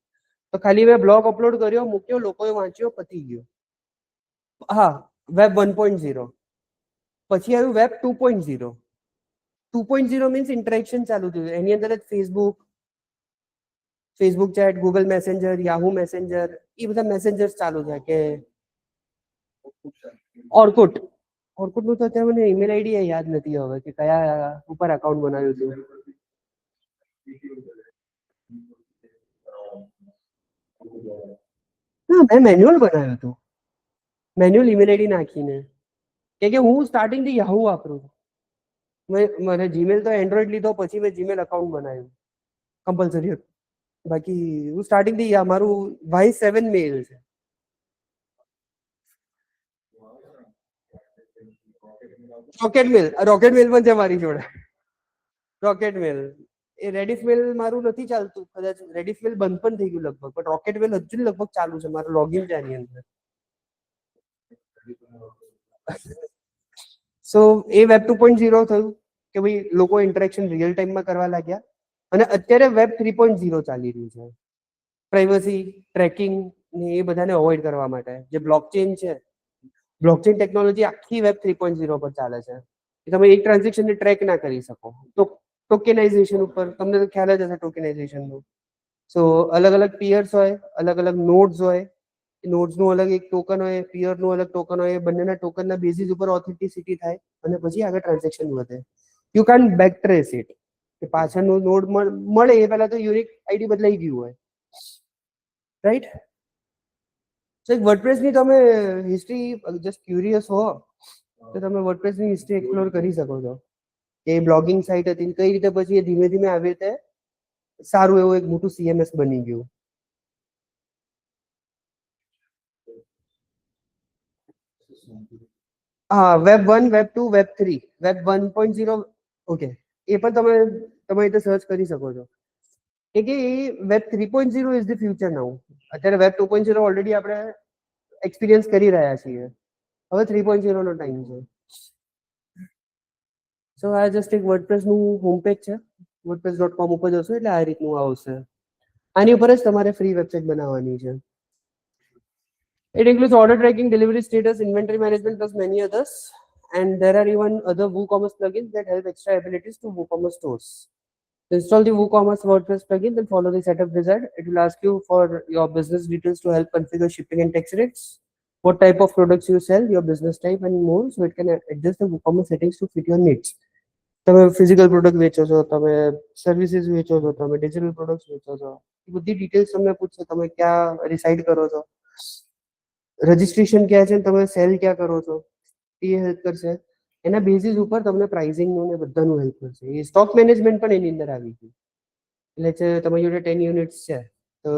A: તો ખાલી મેં બ્લોગ અપલોડ કર્યો, મૂક્યો, લોકોએ વાંચ્યો, પતી ગયો. હા, વેબ 1.0. પછી આવ્યું વેબ 2.0. 2.0 મીન્સ ઇન્ટરેક્શન ચાલુ થયું. એની અંદર જ Facebook chat, Google messenger, Yahoo messenger, એ બધા મેસેન્જર્સ ચાલુ થયા. કે ઓર્કુટ નું તો અત્યારે મને ઈમેલ આઈડી યાદ નથી હવે કે કયા ઉપર અકાઉન્ટ બનાવ્યું હતું. હા, મેં મેન્યુઅલ બનાવ્યું હતું, મેન્યુઅલ ઈમેલ આઈડી નાખીને. કે હું સ્ટાર્ટિંગ થી યાહુ વાપરું છું. મને જીમેલ તો એન્ડ્રોઈડ લીધો પછી મેં જીમેલ અકાઉન્ટ બનાવ્યું કમ્પલસરી. બાકી હું સ્ટાર્ટિંગ થી મારું Y7 મેલ છે. રોકેટ મેલ પણ છે મારી જોડે. રોકેટ મેલ, એ રેડિફ મેલ મારું નથી ચાલતું, કદાચ રેડિફ મેલ બંધ પણ થઈ ગયું લગભગ, પણ રોકેટ મેલ હજુ લગભગ ચાલુ છે, મારું લોગિન છે આની અંદર. સો એ વેબ 2.0 થયું કે ભાઈ લોકો ઇન્ટરેક્શન રિયલ ટાઈમમાં કરવા લાગ્યા. અને અત્યારે વેબ 3.0 ચાલી રહ્યું છે. પ્રાઇવસી, ટ્રેકિંગ ને એ બધાને અવોઇડ કરવા માટે જે બ્લોકચેન છે, બ્લોકચેન ટેકનોલોજી આખી વેબ 3.0 પર ચાલે છે. તમે એક ટ્રાન્ઝેક્શનને ટ્રેક ના કરી શકો. તો ટોકેનાઇઝેશન ઉપર તમને તો ખ્યાલ જ હશે ટોકેનાઇઝેશનનું. સો અલગ અલગ પિયર્સ હોય, અલગ અલગ નોડ્સ હોય, નોડ્સનું અલગ એક ટોકન હોય, પિયરનું અલગ ટોકન હોય, બંનેના ટોકનના બેઝિસ ઉપર ઓથેન્ટિસિટી થાય અને પછી આગળ ટ્રાન્ઝેક્શન વધે. You can back trace it, કે પાછળનું નોડ મળે એ પહેલા તો યુનિક આઈડી બદલાઈ ગયું હોય, રાઈટ? સો એક વર્ડપ્રેસની તમે હિસ્ટ્રી જસ્ટ ક્યુરિયસ હો તો તમે વર્ડપ્રેસની હિસ્ટ્રી એક્સપ્લોર કરી શકો છો. કે બ્લોગિંગ સાઇટ હતી કઈ રીતે પછી એ ધીમે ધીમે આવી રીતે સારું એવું એક મોટું CMS બની ગયું. હા, web 1, web 2, web 3, web 1.0. Okay, એ પણ તમે રીતે સર્ચ કરી શકો છો કે web 3.0 is the future now. અત્યારે વેબ 2.0 ઓલરેડી આપણે એક્સપિરિયન્સ કરી રહ્યા છીએ. હવે 3.0 નો ટાઈમ છે. સો આ જસ્ટ એક વર્ડપ્રેસ નું હોમ પેજ છે. wordpress.com ઉપર જશો એટલે આ રીતનું આવશે. આની ઉપર જ તમારે ફ્રી વેબસાઇટ બનાવવાની છે. It includes order tracking, delivery status, inventory management, plus many others. And there are even other WooCommerce plugins that help extra abilities to WooCommerce stores. Install the WooCommerce WordPress plugin, then follow the setup wizard. It will ask you for your business details to help configure shipping and tax rates, what type of products you sell, your business type, and more. So it can adjust the WooCommerce settings to fit your needs. તમે physical product વેચો છો, તમે services વેચો છો, તમે digital products વેચો છો, એ બધી ડિટેલ્સ તમને પૂછશે. તમે ક્યાં રિસાઇડ કરો છો, રજિસ્ટ્રેશન ક્યાં છે, તમે સેલ ક્યાં કરો છો, એ હેલ્પ કરશે. એના બેઝિસ ઉપર તમને પ્રાઇસિંગનું ને બધાનું હેલ્પ કરશે. એ સ્ટોક મેનેજમેન્ટ પણ એની અંદર આવી ગયું. એટલે છે તમારી જોડે 10 યુનિટ્સ છે તો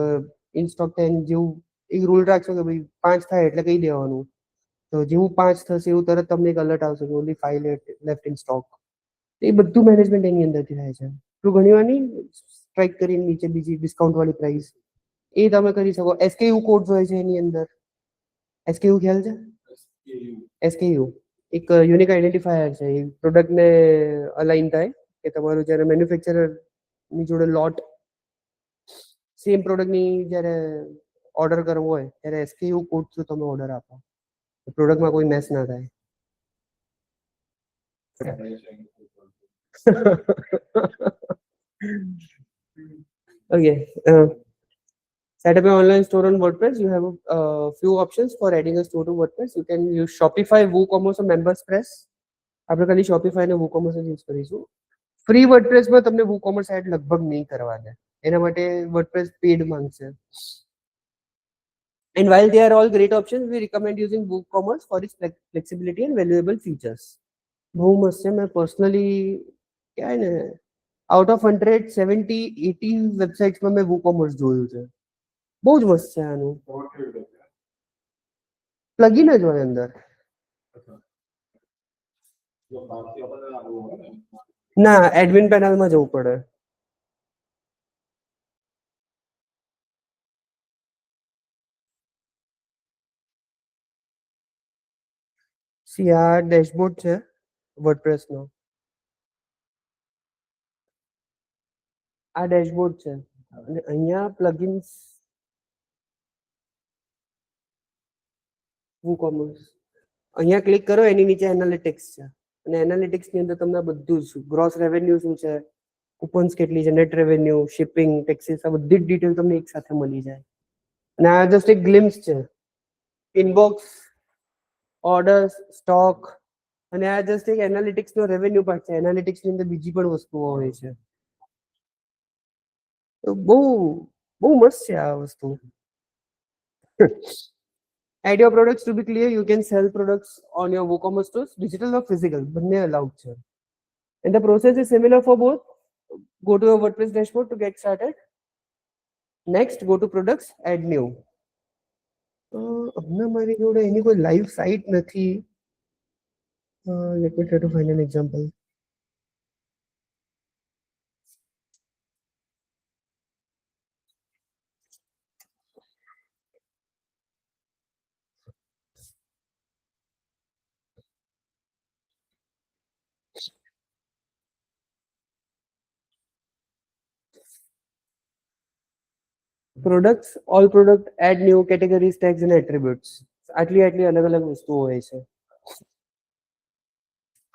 A: ઇન સ્ટોક 10 જેવું એક રૂલ રાખશો કે ભાઈ 5 થાય એટલે કહી દેવાનું. તો જેવું 5 થશે એવું તરત તમને એક અલર્ટ આવશે કે ઓનલી 5 લેફ્ટ ઇન સ્ટોક. એ બધું મેનેજમેન્ટ એની અંદરથી થાય છે. તો ઘણી વાર નહીં સ્ટ્રાઇક કરીને નીચે બીજી ડિસ્કાઉન્ટ વાળી પ્રાઇસ એ તમે કરી શકો. SKU કોડ્સ હોય છે એની અંદર. SKU ખ્યાલ છે? SKU એક યુનિક આઈડેન્ટિફાયર છે. એ પ્રોડક્ટને અલાઇન થાય કે તમારું જ્યારે મેન્યુફેક્ચરર ની જોડે લોટ સેમ પ્રોડક્ટની જ્યારે ઓર્ડર કરવો હોય ત્યારે SKU કોડ થ્રુ તમે ઓર્ડર આપો. પ્રોડક્ટમાં કોઈ મેસ ના થાય. Okay. Set up an online store on WordPress. You have a few options for adding a store to WordPress. You can use Shopify, WooCommerce or MembersPress. આપણે ખાલી Shopify અને WooCommerce જ use કરીશું. ફ્રી વર્ડપ્રેસમાં તમને WooCommerce એડ લગભગ નહીં કરવા દે. એના માટે WordPress પેડ માંગશે. And while they are all great options, we recommend using WooCommerce for its flexibility and valuable features. બહુ મસ્ત છે. મેં પર્સનલી કહેવાય ને આઉટ ઓફ 170-80 વેબસાઇટ્સમાં મેં WooCommerce જોયું છે. બહુ જ મસ્ત છે આનું. પ્લગઇન જ હોય અંદર. ના, એડમિન પેનલમાં જવું પડે. સી આ ડેશબોર્ડ છે વર્ડપ્રેસનો. આ ડેશબોર્ડ છે અને અહીંયા પ્લગઇન્સ WooCommerce. અહીંયા ક્લિક કરો એની નીચે એનાલિટિક્સ છે અને એનાલિટિક્સ ની અંદર તમને બધું જ ગ્રોસ રેવન્યુ શું છે, કૂપન્સ કેટલી છે, નેટ રેવન્યુ, શિપિંગ, ટેક્સીસ, આ બધી જ ડિટેલ તમને એક સાથે મળી જાય. અને આ જસ્ટ એક ગ્લિમ્સ છે. ઇનબોક્સ, ઓર્ડર્સ, સ્ટોક અને આ જસ્ટ એક એનાલિટિક્સ નો રેવન્યુ પાર્ટ છે. એનાલિટિક્સ ની અંદર બીજી પણ વસ્તુઓ હોય છે. તો બહુ મસ્ત છે આ વસ્તુ. Add your products. To be clear, you can sell products on your WooCommerce stores, digital or physical. બંને allowed છે. And the process is similar for both. Go to your WordPress dashboard to get started. Next, go to products, add new. હમણાં મારી જોડે એની કોઈ live site નથી. Let me try to find an example. Products, all product, add new categories, tags and attributes. આટલી અલગ અલગ વસ્તુઓ હોય છે.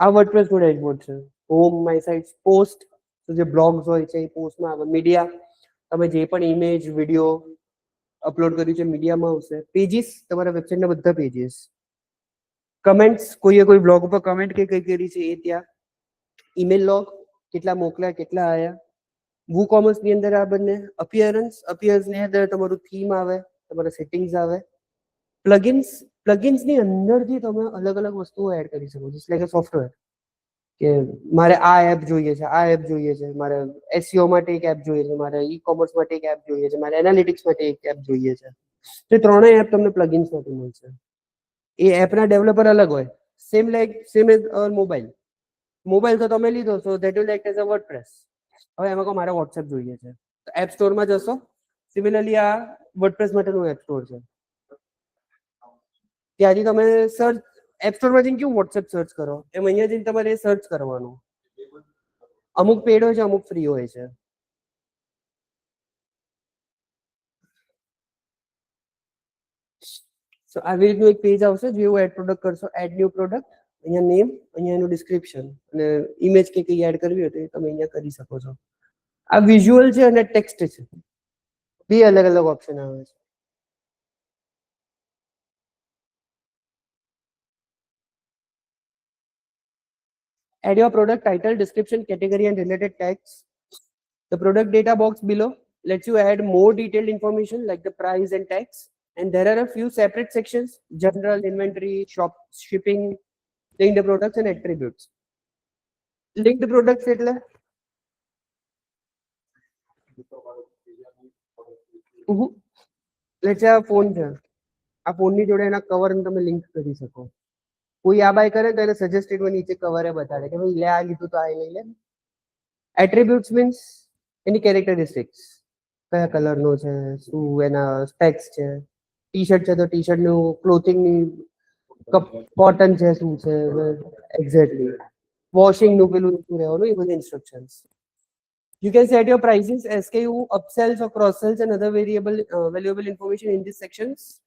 A: આ વર્ડપ્રેસ નો ડેશબોર્ડ છે. હોમ, માય સાઇટ્સ, પોસ્ટ, તો જે બ્લોગ્સ હોય છે એ પોસ્ટમાં આવે. મીડિયા, તમે જે પણ ઇમેજ, વિડીયો અપલોડ કર્યું છે મીડિયામાં આવશે. પેજીસ, તમારા વેબસાઇટના બધા પેજીસ. કમેન્ટ્સ, કોઈએ કોઈ બ્લોગ ઉપર કમેન્ટ કે કઈ કરી છે એ ત્યાં. ઈમેલ લોગ, કેટલા મોકલ્યા, કેટલા આયા. WooCommerce ની અંદર આ બંને. અપિયરન્સ ની અંદર તમારું થીમ આવે, તમારા સેટિંગ્સ આવે. પ્લગઇન્સ ની અંદરથી તમે અલગ અલગ વસ્તુઓ એડ કરી શકો. જસ્ટ લાઈક અ સોફ્ટવેર કે મારે આ એપ જોઈએ છે, આ એપ જોઈએ છે, મારે એસઈઓ માટે એક એપ જોઈએ છે, મારે ઈ કોમર્સ માટે એક એપ જોઈએ છે, મારે એનાલિટિક્સ માટે એક એપ જોઈએ છે. તો ત્રણેય એપ તમને પ્લગઇન્સ માંથી મળશે. એ એપના ડેવલપર અલગ હોય, સેમ એઝ મોબાઈલ તો તમે લીધો છો, that will act as a WordPress. હવે એમાં કહો મારે વોટ્સએપ જોઈએ છે, તો એપ સ્ટોરમાં જશો. સિમિલરલી આ વર્ડપ્રેસ માટેનું એપ સ્ટોર છે. ત્યાંથી તમે સર્ચ એપ સ્ટોરમાં જઈને કેવું વોટ્સએપ સર્ચ કરો એમ અહીંયા જઈને તમારે સર્ચ કરવાનું. અમુક પેડ હોય છે, અમુક ફ્રી હોય છે. સો આવી રીતનું એક પેજ આવશે, જેવું એડ પ્રોડક્ટ કરશો, એડ ન્યુ પ્રોડક્ટ, અહીંયા નેમ, અહીંયા એનું ડિસ્ક્રિપ્શન અને ઇમેજ કે કઈ એડ કરવી હોય તો તમે અહીંયા કરી શકો છો. આ વિઝ્યુઅલ છે અને ટેક્સ્ટ છે, બે અલગ અલગ ઓપ્શન આવે છે. Add your product title, description, category, and related tags. The product data box below lets you add more detailed information like the price and tags. And there are a few separate sections: general, inventory, shop, shipping, linked products, and attributes. Linked products એટલે let's say આ phone છે, આ ફોનની જોડે એના કવરને તમે link કરી શકો. કોઈ આ બાય કરે તો એને સજેસ્ટેડમાં નીચે કવરે બતાડે કે ભાઈ લે આ લીધું તો આ લઈ લે. એટ્રીબ્યુટ્સ મીન્સ એની કેરેક્ટરિસ્ટિક્સ, કયા કલરનો છે, શું એના સ્પેક્સ છે. ટી શર્ટ છે તો ટી શર્ટનું ક્લોથિંગની કોટન છે, શું છે એક્ઝેક્ટલી, વોશિંગનું પેલું શું રહેવાનું, એ બધી instructions. You can set your prices, SKU, upsells or cross-sells and other valuable information in these sections.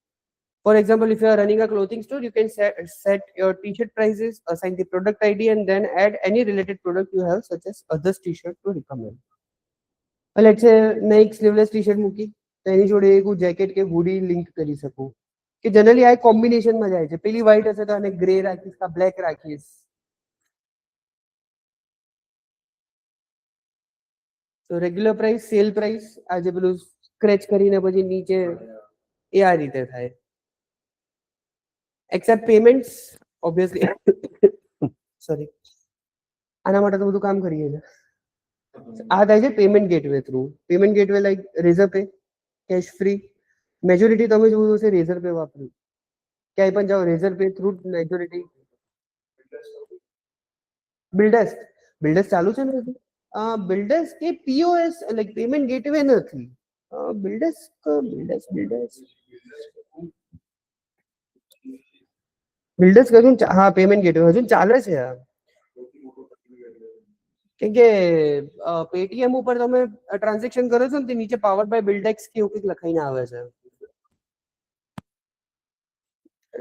A: For example, if you are running a clothing store, you can set your t-shirt prices, assign the product ID, and then add any related product you have, such as others t-shirt to recommend. Let's say मैं एक sleeveless t-shirt મૂકી તો એની જોડે એક હું jacket કે hoodie link કરી શકું કે જનરલી આ કોમ્બિનેશનમાં જાય છે. પેલી વ્હાઈટ હશે તો આને ગ્રે રાખીશ કે બ્લેક રાખીશ. તો રેગ્યુલર પ્રાઇસ, સેલ પ્રાઇસ, આ જે પેલું સ્ક્રેચ કરીને પછી નીચે એ આ રીતે થાય. એક્સેપ્ટ પેમેન્ટ્સ ઓબ્વિયસલી સોરી આના માટે તો બધું કામ કરીએ છે. આ થાય છે payment gateway through. Payment gateway like Razorpay, Cashfree. Majority તમે જોયું હશે રેઝર પે વાપર્યું, ક્યાંય પણ જાઓ Razorpay through majority. BillDesk ચાલુ છે ને? બિલ્ડેસ્ક કે પીઓએસ લાઈક પેમેન્ટ ગેટવે નથી. બિલ્ડેસ્ક કયું? હા પેમેન્ટ ગેટવે હજુ ચાલે છે. કેમ કે પેટીએમ ઉપર તમે ટ્રાન્ઝેક્શન કરો છો ને તે નીચે પાવર બાય બિલ્ડેક્સ કે એવું કંઈક લખાઈને આવે છે.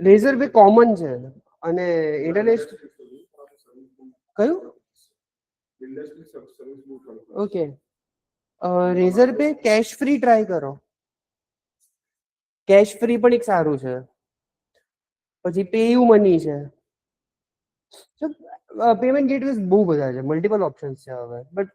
A: રેઝર પે કોમન છે અને ઇન્ટરનેશનલ કયું? Okay, Razorpay Cashfree try કરો. કેશ ફ્રી પણ એક સારું છે. પછી પેયુ મની છે. પેમેન્ટ ગેટવેઝ બહુ બધા છે, મલ્ટિપલ ઓપ્શન્સ છે હવે. બટ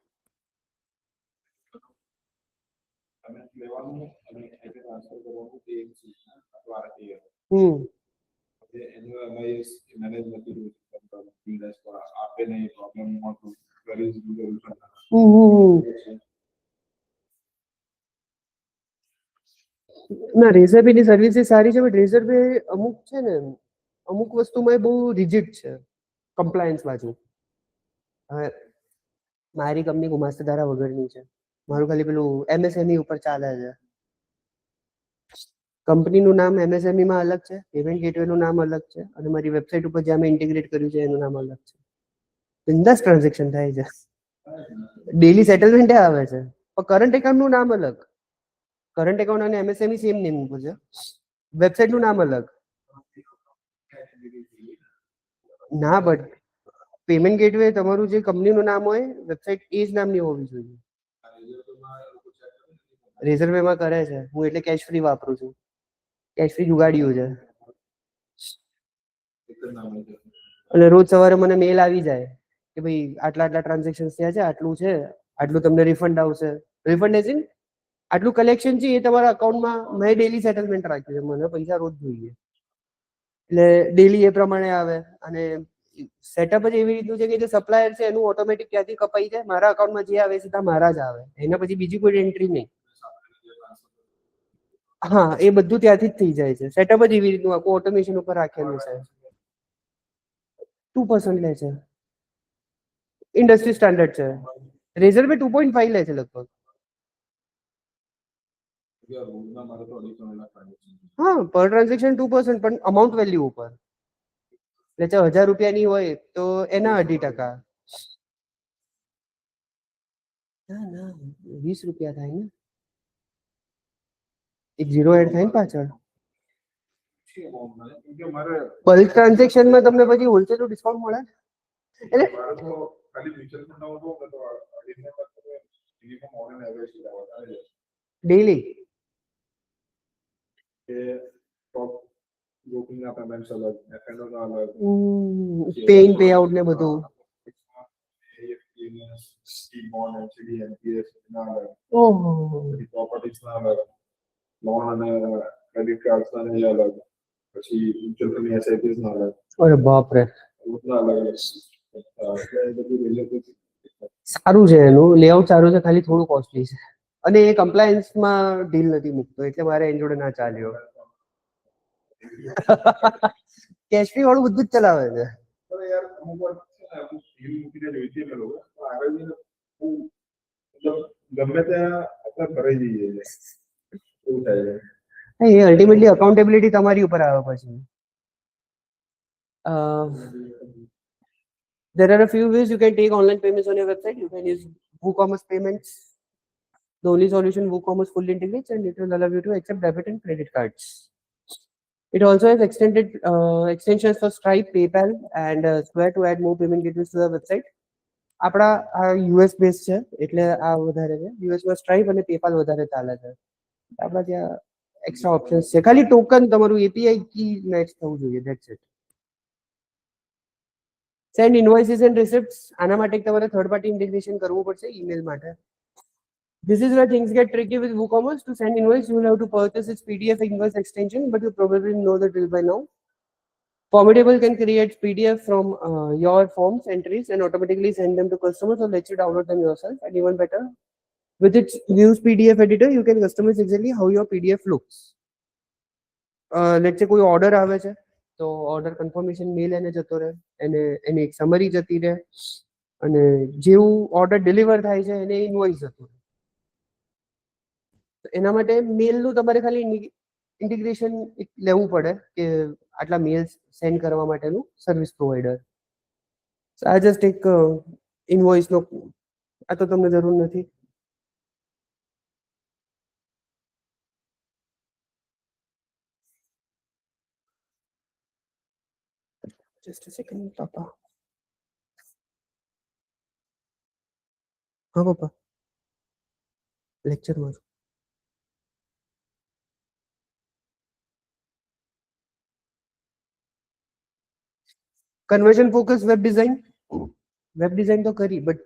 A: ના રેઝર પે ની સર્વિસ સારી છે, બટ રેઝર પે અમુક છે ને અમુક વસ્તુમાં બહુ રિજિડ છે કમ્પ્લાયન્સ બાજુ. હવે મારી કંપની ગુમાસ્તધારા વગરની છે, મારું ખાલી પેલું એમએસએમઈ ઉપર ચાલે છે. કંપનીનું નામ એમએસએમઈ માં અલગ છે, પેમેન્ટ ગેટવે નું નામ અલગ છે, અને મારી વેબસાઇટ ઉપર જ્યાં મેં ઇન્ટિગ્રેટ કર્યું છે એનું નામ અલગ છે. બિંદાસ ટ્રાન્ઝેક્શન થાય છે, ડેલી સેટલમેન્ટ આવે છે, પણ કરંટ એકાઉન્ટ નું નામ અલગ. કરંટ એકાઉન્ટ અને એમએસએમઈ સેમ નેમ ઉપર છે, વેબસાઇટ નું નામ અલગ. ના બટ પેમેન્ટ ગેટવે તમારું જે કંપનીનું નામ હોય, વેબસાઇટ એ જ નામની હોવી જોઈએ. રેઝર પે માં કરે છે, હું એટલે કેશ ફ્રી વાપરું છું. કેશ ફ્રી જુગાડ્યું છે. અને રોજ સવારે મને મેલ આવી જાય કે ભાઈ આટલા ટ્રાન્ઝેક્શન થયા છે, આટલું છે, આટલું તમને રિફંડ આવશે. રિફંડ એઝ ઇન આટલું કલેક્શન છે એ તમારા અકાઉન્ટમાં મેં ડેલી સેટલમેન્ટ રાખ્યું છે, મને પૈસા રોજ જોઈએ એટલે ડેલી એ પ્રમાણે આવે. અને સેટઅપ જ એવી રીતનું છે કે જે સપ્લાયર છે એનું ઓટોમેટિક ત્યાંથી કપાઈ જાય, મારા અકાઉન્ટમાં જે આવે સીધા મારા જ આવે, એના પછી બીજી કોઈ એન્ટ્રી નહીં. હા, એ બધું ત્યાંથી જ થઈ જાય છે. સેટઅપ જ એવી રીતનું આખું ઓટોમેશન ઉપર રાખેલું છે. 2% લે છે, ઇન્ડસ્ટ્રી સ્ટાન્ડર્ડ છે. રેઝર પે 2.5 લે છે લગભગ. હા, પર ટ્રાન્ઝેક્શન 2%, પણ અમાઉન્ટ વેલ્યુ ઉપર. એટલે જો 1000 રૂપિયાની હોય તો એના 2.5%. ના 20 રૂપિયા થાય ને, એક ઝીરો એડ થાય ને પાછળ. બલ્ક ટ્રાન્ઝેક્શનમાં તમને પછી હોલસેલ ડિસ્કાઉન્ટ મળે એટલે daily pay in pay out ને બધું. ઓહો,
B: લોન અને ક્રેડિટ કાર્ડ્સ ના અલગ, પછી મ્યુચ્યુઅલ ફંડ એસઆઈપીસ ના અલગ.
A: અરે બાપ રે, સારું છે એનું લેઆઉટ સારું છે, ખાલી થોડું કોસ્ટલી છે અને એ કમ્પ્લાયન્સમાં ડીલ નથી મૂકતો એટલે મારે એની જોડે ના ચાલ્યો. કેશ ફ્રી વાળું બધું જ ચલાવે છે.
B: યાર અમુક વાર ડીલ મૂકીને જોઈતી અમે લોકો આગળ ગમે ત્યાં આપણે ભરાઈ જઈએ છે, એવું થાય છે.
A: એ અલ્ટિમેટલી અકાઉન્ટેબિલિટી તમારી ઉપર આવે પછી. There are a few ways you can take online payments on your website. You can use WooCommerce payments. The only solution WooCommerce fully integrates and it will allow you to accept debit and credit cards. It also has extensions for Stripe, PayPal, and Square to add more payment gateways to the website. આપણા આ US base છે એટલે આ વધારે છે. યુએસમાં સ્ટ્રાઇપ અને PayPal વધારે ચાલે છે. આપણા ત્યાં એક્સ્ટ્રા ઓપ્શન્સ છે, ખાલી ટોકન તમારું એપીઆઈ કી મેચ થવું જોઈએ, ધેટ્સ ઇટ. સેન્ડ ઇનવોઇસીસ એન્ડ રિસિપ્ટ્સ, આના માટે તમારે થર્ડ પાર્ટી ઇન્ટિગ્રેશન કરવું પડશે ઈમેલ માટે. This is where things get tricky with WooCommerce. To send invoice, you will have to purchase its PDF invoice extension, but you probably know the drill by now. Formidable can create PDF from your forms entries and automatically send them to customers or let you download them yourself. And even better, with its Views PDF editor, you can customize exactly how your PDF looks. Let's say કોઈ order આવે છે તો order confirmation mail એને જતો રહે, એને એની એક summary જતી રહે અને જેવું order deliver થાય છે એને invoice જતું રહે. એના માટે મેલનું તમારે ખાલી ઇન્ટિગ્રેશન લેવું પડે કે આટલા મેલ્સ સેન્ડ કરવા માટેનું સર્વિસ પ્રોવાઈડર. આ જસ્ટ એક ઇનવોઇસનો, આ તો તમને જરૂર નથી. Just a second, Papa. હા પપ્પા, લેક્ચરમાં છું. Conversion focus web design. Web design તો કરી, બટ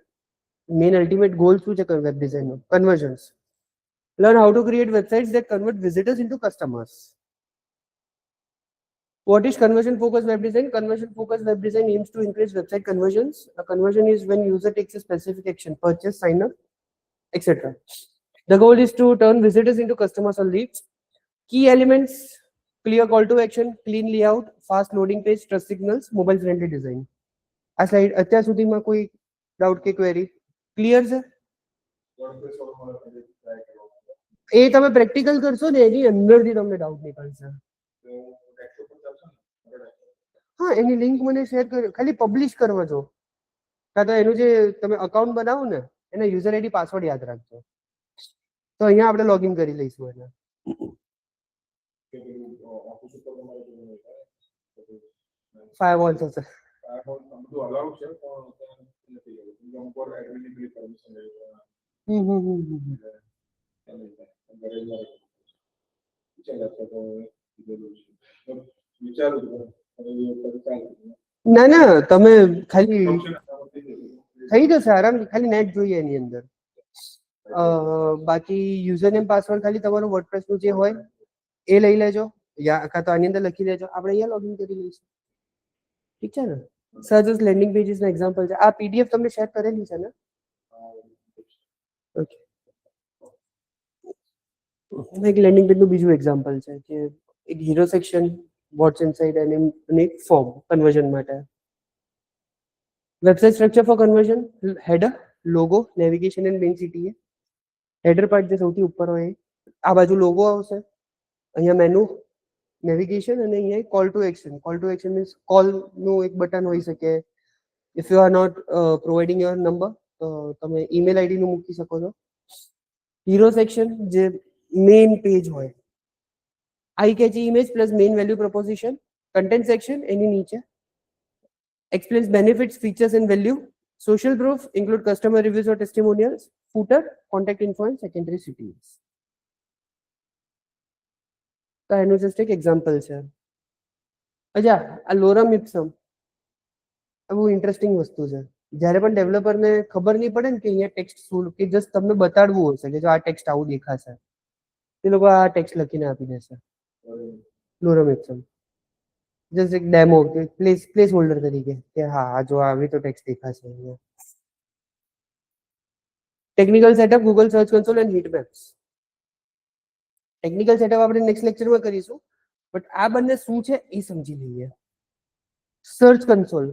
A: મેન અલ્ટિમેટ ગોલ શું છે વેબ ડિઝાઇનનો? Conversions. Learn how to create websites that convert visitors into customers. What is conversion focused web design? Conversion focused web design aims to increase website conversions. A conversion is when user takes a specific action, purchase, sign up, etc. The goal is to turn visitors into customers or leads. Key elements: clear call to action, clean layout, fast loading page, trust signals, mobile friendly design. આ slide અત્યાર સુધીમાં કોઈ doubt કે query clear છે? એ તમે practical કરશો ને એની અંદરથી તમને ડાઉટ નીકળશે. હા, એની લિંક મને શેર કરો, ખાલી પબ્લિશ કરવા જો, કાં તો એનું જે તમે અકાઉન્ટ બનાવો ને એના યુઝર આઈડી પાસવર્ડ યાદ રાખજો, તો અહીંયા આપણે લોગિન કરી લઈશું એને. ફાયરવોલ થશે. ના ના, તમે ખાલી થઈ જશે આરામથી, ખાલી નેટ જોઈએ એની અંદર. બાકી યુઝર નેમ પાસવર્ડ ખાલી તમારું વર્ડપ્રેસ નું જે હોય એ લઈ લેજો, યા કાં તો આની અંદર લખી લેજો, આપણે અહીંયા લોગિન કરી લઈશું. ઠીક છે ને? સર્ચ લેન્ડિંગ પેજીસ નું એક્ઝામ્પલ છે. આ પીડીએફ તમને શેર કરેલી છે ને? ઓકે. એક લેન્ડિંગ પેજ નું બીજું એક્ઝામ્પલ છે કે એક હીરો સેક્શન, વોટ્સ ઇનસાઇડ અને એક ફોર્મ કન્વર્ઝન માટે. Website structure for conversion, header, logo, navigation and main CT. Header part જે સૌથી ઉપર હોય આ બાજુ લોગો આવશે, અહીંયા મેનુ, નેવિગેશન અને અહીંયા call to action. Call to action means call નું એક બટન હોઈ શકે. If you are not providing your number તો તમે ઈમેલ આઈડી નું મૂકી શકો છો. હીરો સેક્શન જે મેઇન પેજ હોય, eye catchy image plus main value proposition. Content section એની નીચે explains benefits, features and value. Social proof include customer reviews or testimonials. Footer, contact info and secondary cities. તો એનું just એક example છે. અચ્છા, આ લોરમ ઇપ્સમ આ બહુ ઇન્ટરેસ્ટિંગ વસ્તુ છે. જ્યારે પણ ડેવલપરને ખબર નહીં પડે ને કે અહીંયા ટેક્સ્ટ શું, કે જસ્ટ તમને બતાડવું હશે કે જો આ ટેક્સ્ટ આવું દેખાશે, એ લોકો આ ટેક્સ્ટ લખીને આપી દેશે. લોરમ ઇપ્સમ જસ્ટ એક ડેમો કે પ્લેસ હોલ્ડર તરીકે કે હા જો આવી તો ટેક્સ્ટ દેખાશે અહીંયા. Technical setup, Google search console and heat maps. Technical setup આપણે નેક્સ્ટ લેક્ચરમાં કરીશું, બટ આ બંને શું છે એ સમજી લઈએ. Search console.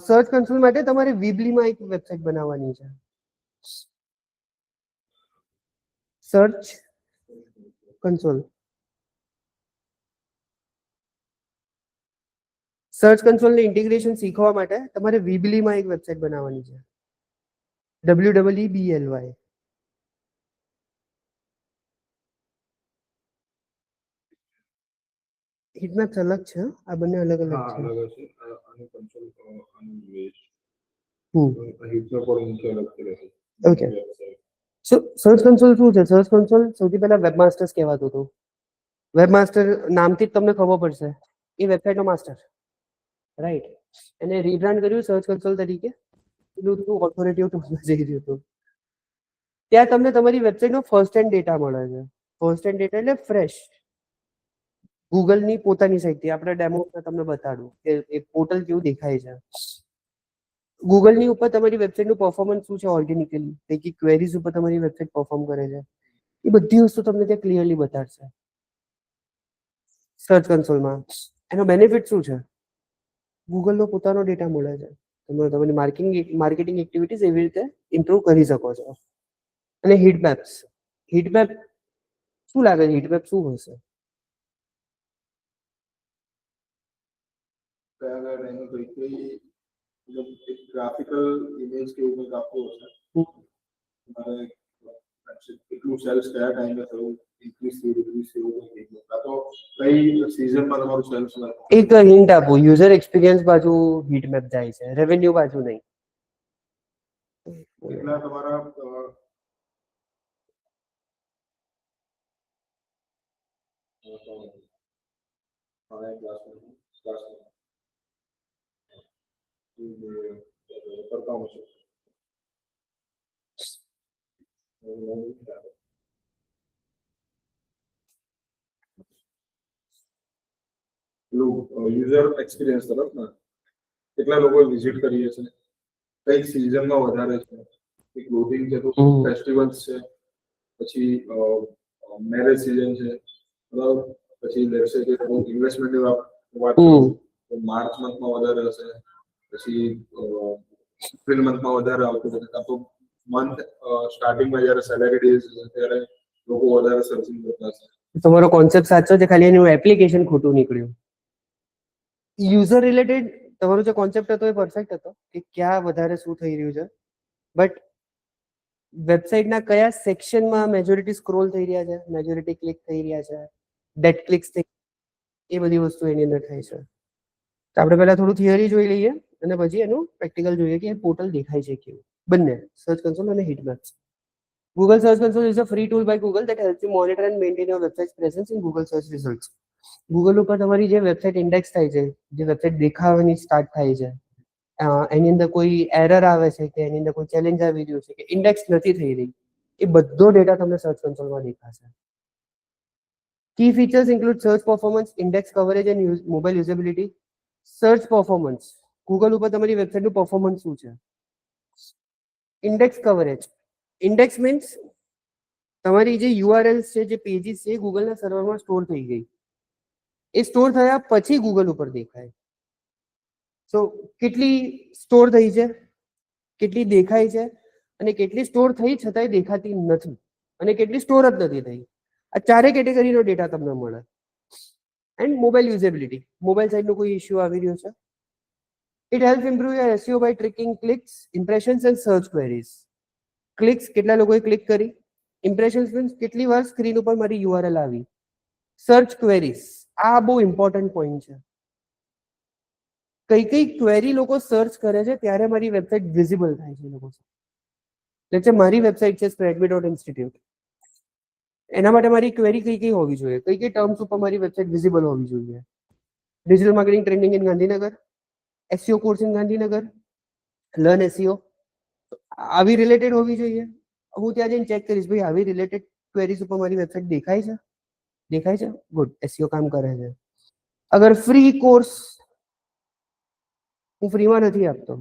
A: સર્ચ કન્સોલ માટે તમારે વીબલીમાં એક વેબસાઇટ બનાવવાની છે. Search console. સર્ચ કન્સોલ ને ઇન્ટિગ્રેશન શીખવા માટે તમારે વીબલીમાં એક વેબસાઇટ બનાવવાની છે. WEEBLY. હીટમેપ્સ અલગ છે, આ બંને અલગ અલગ છે. ઓકે. સર્ચ કન્સોલ શું છે? સર્ચ કન્સોલ સૌથી પહેલા વેબમાસ્ટર્સ કહેવાતું હતું. વેબમાસ્ટર નામથી જ તમને ખબર પડશે એ વેબસાઇટનો માસ્ટર, રાઈટ? એને રીબ્રાન્ડ કર્યું સર્ચ કન્સોલ તરીકે. એટલું ઓથોરિટી ટૂલમાં જઈ રહ્યું હતું. ત્યાં તમને તમારી વેબસાઇટનો ફર્સ્ટ હેન્ડ ડેટા મળે છે. ફર્સ્ટ હેન્ડ ડેટા એટલે ફ્રેશ. ગૂગલની પોતાની સાઇટથી આપણે ડેમો તમને બતાડું કે એ પોર્ટલ કેવું દેખાય છે. ગૂગલની ઉપર તમારી વેબસાઇટનું પરફોર્મન્સ શું છે ઓર્ગેનિકલી, કઈ ક્વેરીઝ ઉપર તમારી વેબસાઇટ પરફોર્મ કરે છે, એ બધી વસ્તુ તમને ત્યાં ક્લિયરલી બતાડશે સર્ચ કન્સોલમાં. એનો બેનિફિટ શું છે? ગૂગલનો પોતાનો ડેટા મળે છે. તમે તમારી માર્કેટિંગ એક્ટિવિટીઝ એવી રીતે ઇમ્પ્રૂવ કરી શકો છો. અને હીટમેપ્સ. હીટમેપ શું લાગે છે? હીટમેપ શું હશે?
B: ગ્રાફિકલ ઇમેજ કે એવું આપવું હશે. તમારે કેટલું સેલ્સ કયા ટાઈમે થયું, ઇન્ક્રીઝ થયું, ડિક્રીઝ થયું, કાં તો કઈ સીઝનમાં તમારું સેલ્સ મળે.
A: એક હિન્ટ આપું, યુઝર એક્સપિરિયન્સ બાજુ હીટમેપ જાય છે, રેવન્યુ બાજુ નહીં.
B: એટલા તમારા યુઝર એક્સપિરિયન્સ તરફ ને કેટલા લોકો વિઝિટ કરીએ છે, કઈ સિઝનમાં વધારે છે, કે ક્લોથિંગ છે તો ફેસ્ટિવલ્સ છે, પછી મેરેજ સિઝન છે, બરાબર, પછી લેટ્સ સે કે ઇન્વેસ્ટમેન્ટની વાત તો માર્ચ મંથમાં વધારે હશે, પછી એપ્રિલ મંથમાં વધારે આવતું હશે, કાં તો મંથ સ્ટાર્ટિંગમાં જ્યારે સેલેરી ડેઝ હશે ત્યારે લોકો વધારે સર્ચિંગ કરતા હશે.
A: તમારો કોન્સેપ્ટ સાચો છે, ખાલી એનું એપ્લિકેશન ખોટું નીકળ્યું. યુઝર રિલેટેડ તમારો જે કોન્સેપ્ટ હતો એ પરફેક્ટ હતો કે ક્યાં વધારે શું થઈ રહ્યું છે, બટ વેબસાઇટના કયા સેક્શનમાં મેજોરિટી સ્ક્રોલ થઈ રહ્યા છે, મેજોરિટી ક્લિક થઈ રહ્યા છે, ડેટ ક્લિક્સ થઈ, એ બધી વસ્તુ એની અંદર થાય છે. તો આપણે પહેલા થોડું થિયરી જોઈ લઈએ અને પછી એનું પ્રેક્ટિકલ જોઈએ કે પોર્ટલ દેખાય છે કેવું. બંને સર્ચ કન્સોલ અને હીટમેપ્સ. Google Search Console is a free tool by Google that helps you monitor and maintain your website's presence in Google search results. Google ઉપર તમારી જે વેબસાઇટ ઇન્ડેક્સ થાય છે, જે વેબસાઇટ દેખાવાની સ્ટાર્ટ થાય છે, એની અંદર કોઈ એરર આવે છે કે એની અંદર કોઈ ચેલેન્જ આવી રહ્યું છે કે ઇન્ડેક્સ નથી થઈ રહી, એ બધો ડેટા તમને સર્ચ કન્સોલમાં દેખાશે. Key features include search performance, index coverage and mobile usability. Search performance Google ઉપર તમારી વેબસાઇટનું પરફોર્મન્સ શું છે. Index coverage. ઇન્ડેક્સ મીન્સ તમારી જે યુઆરએલ્સ છે, જે પેજીસ છે, ગૂગલના સર્વરમાં સ્ટોર થઈ ગઈ. એ સ્ટોર થયા પછી ગૂગલ ઉપર દેખાય. સો કેટલી સ્ટોર થઈ છે, કેટલી દેખાય છે, અને કેટલી સ્ટોર થઈ છતાંય દેખાતી નથી, અને કેટલી સ્ટોર જ નથી થઈ. આ ચારે કેટેગરીનો ડેટા તમને મળે. And mobile usability. મોબાઈલ સાઇડનો કોઈ ઇશ્યુ આવી રહ્યો છે. It help improve your SEO by tracking clicks, impressions and search queries. Clicks કેટલા લોકોએ ક્લિક કરી, ઇમ્પ્રેશન્સ મીન્સ કેટલી વાર સ્ક્રીન ઉપર મારી યુઆરએલ આવી, સર્ચ ક્વેરીઝ. આ બહુ ઇમ્પોર્ટન્ટ પોઈન્ટ છે. કઈ કઈ ક્વેરી લોકો સર્ચ કરે છે ત્યારે મારી વેબસાઇટ વિઝિબલ થાય છે લોકો. એટલે મારી વેબસાઇટ છે spreadme.institute. એના માટે મારી ક્વેરી કઈ કઈ હોવી જોઈએ, કઈ કઈ ટર્મ્સ ઉપર મારી વેબસાઇટ વિઝિબલ હોવી જોઈએ. Digital marketing training in Gandhinagar, SEO course in Gandhinagar, learn SEO, આવી રિલેટેડ હોવી જોઈએ. હું ત્યાં જઈને ચેક કરીશ, ભાઈ આવી રિલેટેડ ક્વેરીઝ ઉપર મારી વેબસાઇટ દેખાય છે, દેખાય છે, ગુડ, એસઈઓ કામ કરે છે. અગર ફ્રી કોર્સ હું ફ્રીમાં નથી આપતો,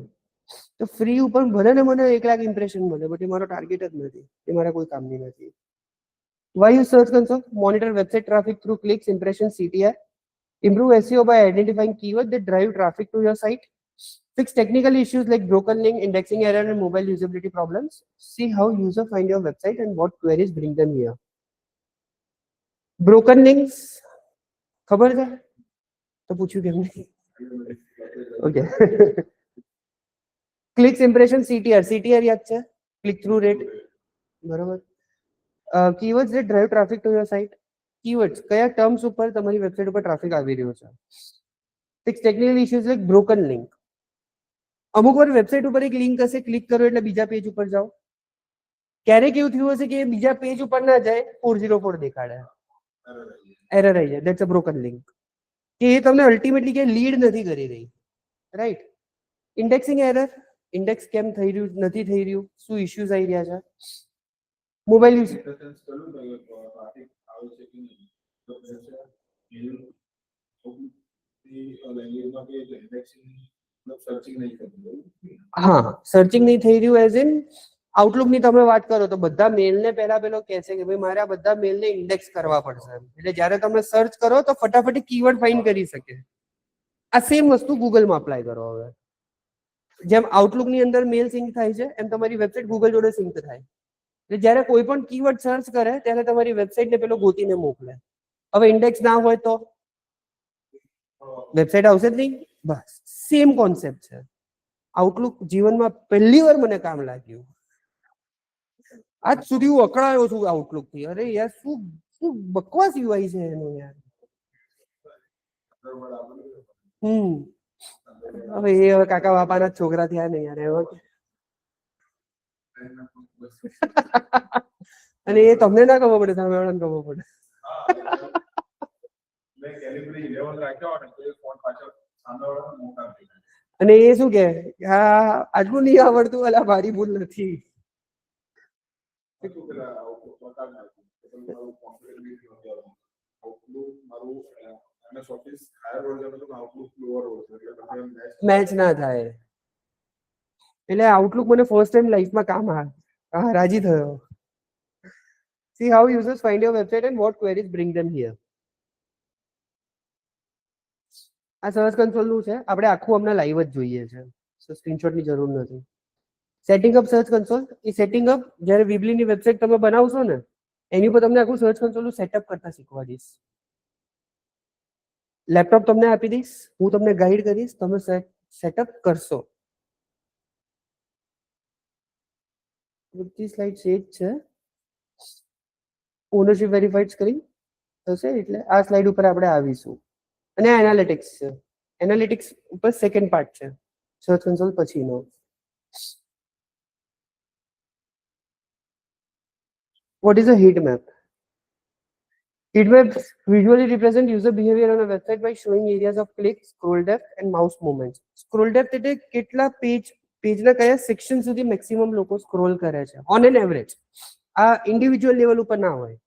A: તો ફ્રી ઉપર ભલે ને મને 1 લાખ ઇમ્પ્રેશન મળે, બટ એ મારો ટાર્ગેટ જ નથી, એ મારા કોઈ કામની નથી. Why use Search Console? Monitor website traffic through clicks, impressions, CTR. Improve SEO by identifying keywords that drive traffic to your site. Fix technical issues like broken link, indexing error, and mobile usability problems. See how users find your website and what queries bring them here. Broken links, ખબર છે? તો પૂછ્યું કેમ નહીં? Okay. Clicks, impression, CTR. CTR યાદ છે? Click through rate. બરાબર. Keywords that drive traffic to your site. Keywords કયા ટર્મ્સ ઉપર તમારી વેબસાઇટ ઉપર ટ્રાફિક આવી રહ્યો છે. Fix technical issues like broken link. અમુક વાર વેબસાઇટ ઉપર એક લિંક હશે, ક્લિક કરો એટલે બીજા પેજ ઉપર જાઓ. ક્યારેક એવું થયું હશે કે બીજા પેજ ઉપર ના જાય, 404 દેખાડે, એરર આવી જાય. That's a broken link. કે એ તમને અલ્ટિમેટલી કે લીડ નથી કરી રહી, રાઈટ? ઇન્ડેક્સિંગ એરર, ઇન્ડેક્સ કેમ થઈ રહ્યું નથી થઈ રહ્યું, શું ઇશ્યુઝ આવી રહ્યા છે. મોબાઈલ યુઝ હા, સર્ચિંગ નહીં થઈ રહ્યું. એઝ ઇન આઉટલુક ની તમે વાત કરો તો બધા મેલને પહેલા પેલો કહે છે કે ભાઈ મારે આ બધા મેલને ઇન્ડેક્સ કરવા પડશે, એટલે જ્યારે તમે સર્ચ કરો તો ફટાફટ કીવર્ડ ફાઇન્ડ કરી શકે. આ સેમ વસ્તુ ગૂગલમાં અપ્લાય કરો. હવે જેમ આઉટલુક ની અંદર મેલ સિંક થાય છે, એમ તમારી વેબસાઇટ ગૂગલ જોડે સિંક થાય. એટલે જ્યારે કોઈ પણ કીવર્ડ સર્ચ કરે ત્યારે તમારી વેબસાઇટને પેલો ગોતીને મોકલે. હવે ઇન્ડેક્સ ના હોય તો વેબસાઇટ આવશે જ નહીં. બસ સેમ કોન્સેપ્ટ છે. આઉટલુક જીવનમાં પહેલી વાર મને કામ લાગ્યું. આજ સુધી હું અકળાયો છું આઉટલુક થી. અરે યાર શું શું બકવાસ યુઆઈ છે એનું યાર. હવે એ હવે કાકા બાપાના છોકરા થયા ને યાર. અને એ તમને ના ખબર પડે, સામે વાળાને ખબર પડે. અને એ શું કે આટલું નહીં આવડતું, અલા મારી ભૂલ નથી. મેચ ના થાય. એટલે આઉટલુક મને ફર્સ્ટ ટાઈમ લાઈફમાં કામ આવ્યું. રાજી થયો. See how users find your website and what queries bring them here. આ સર્ચ કન્સોલ નું છે. આપણે આખું અમને લાઈવ જ જોઈએ છે, સો સ્ક્રીનશોટ ની જરૂર નથી. Setting up search console. એ સેટિંગ અપ જ્યારે વિબલીની વેબસાઇટ તમે બનાવશો ને, એની ઉપર તમને આખું સર્ચ કન્સોલ નું સેટઅપ કરતા શીખવાડીશ. લેપટોપ તમને આપી દઈશ, હું તમને ગાઈડ કરીશ, તમે સેટઅપ કરશો. બધી સ્લાઇડ સેજ છે. ઓનરશિપ વેરીફાઈડ સ્ક્રીન થશે એટલે આ સ્લાઇડ ઉપર આપણે આવીશું. અને આ એનાલિટિક્સ છે. એનાલિટિક્સ ઉપર સેકન્ડ પાર્ટ છે, સર્ચ કન્સોલ પછીનો. What is a heat map? Heat maps visually represent user behavior on a website by showing areas of click, scroll depth and mouse movements. Scroll depth એટલે કેટલા પેજના કયા section સુધી maximum લોકો scroll કરે છે on an average. આ individual level ઉપર ના હોય.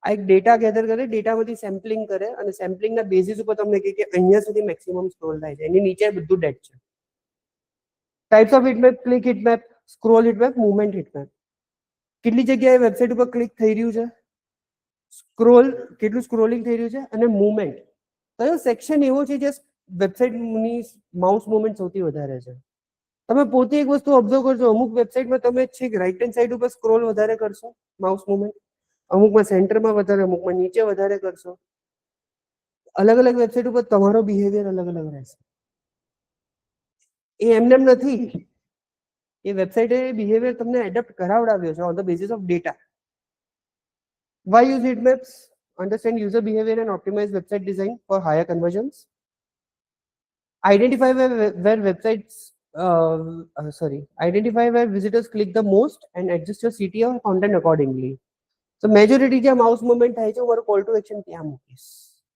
A: આ એક ડેટા ગેધર કરે, ડેટામાંથી સેમ્પલિંગ કરે અને સેમ્પલિંગના બેઝિસ ઉપર તમને કહે કે અહીંયા સુધી મેક્સિમમ સ્ક્રોલ થાય છે, એની નીચે બધું ડેડ છે. Types of heatmap, click heatmap, scroll heatmap, movement heatmap. કેટલી જગ્યાએ વેબસાઇટ ઉપર ક્લિક થઈ રહ્યું છે, સ્ક્રોલ કેટલું સ્ક્રોલિંગ થઈ રહ્યું છે, અને મૂવમેન્ટ કયો સેક્શન એવો છે જે વેબસાઇટની માઉસ મૂવમેન્ટ સૌથી વધારે છે. તમે પોતે એક વસ્તુ ઓબ્ઝર્વ કરજો, અમુક વેબસાઇટમાં તમે છેક રાઈટ હેન્ડ સાઈડ ઉપર સ્ક્રોલ વધારે કરશો માઉસ મૂવમેન્ટ, અમુકમાં સેન્ટરમાં વધારે, અમુકમાં નીચે વધારે કરશો. અલગ અલગ વેબસાઇટ ઉપર તમારો બિહેવિયર અલગ અલગ રહેશે. એ એમને એમ નથી, એ વેબસાઇટે બિહેવિયર તમને એડપ્ટ કરાવડાવ્યો છે on the basis of data. Why use heat maps? Understand user behavior and optimize website design for higher conversions. Identify where websites, identify where visitors click the most and adjust your CTA or content accordingly. So majority જ્યાં mouse movement થાય છે, મારું call to action ત્યાં મૂકીશ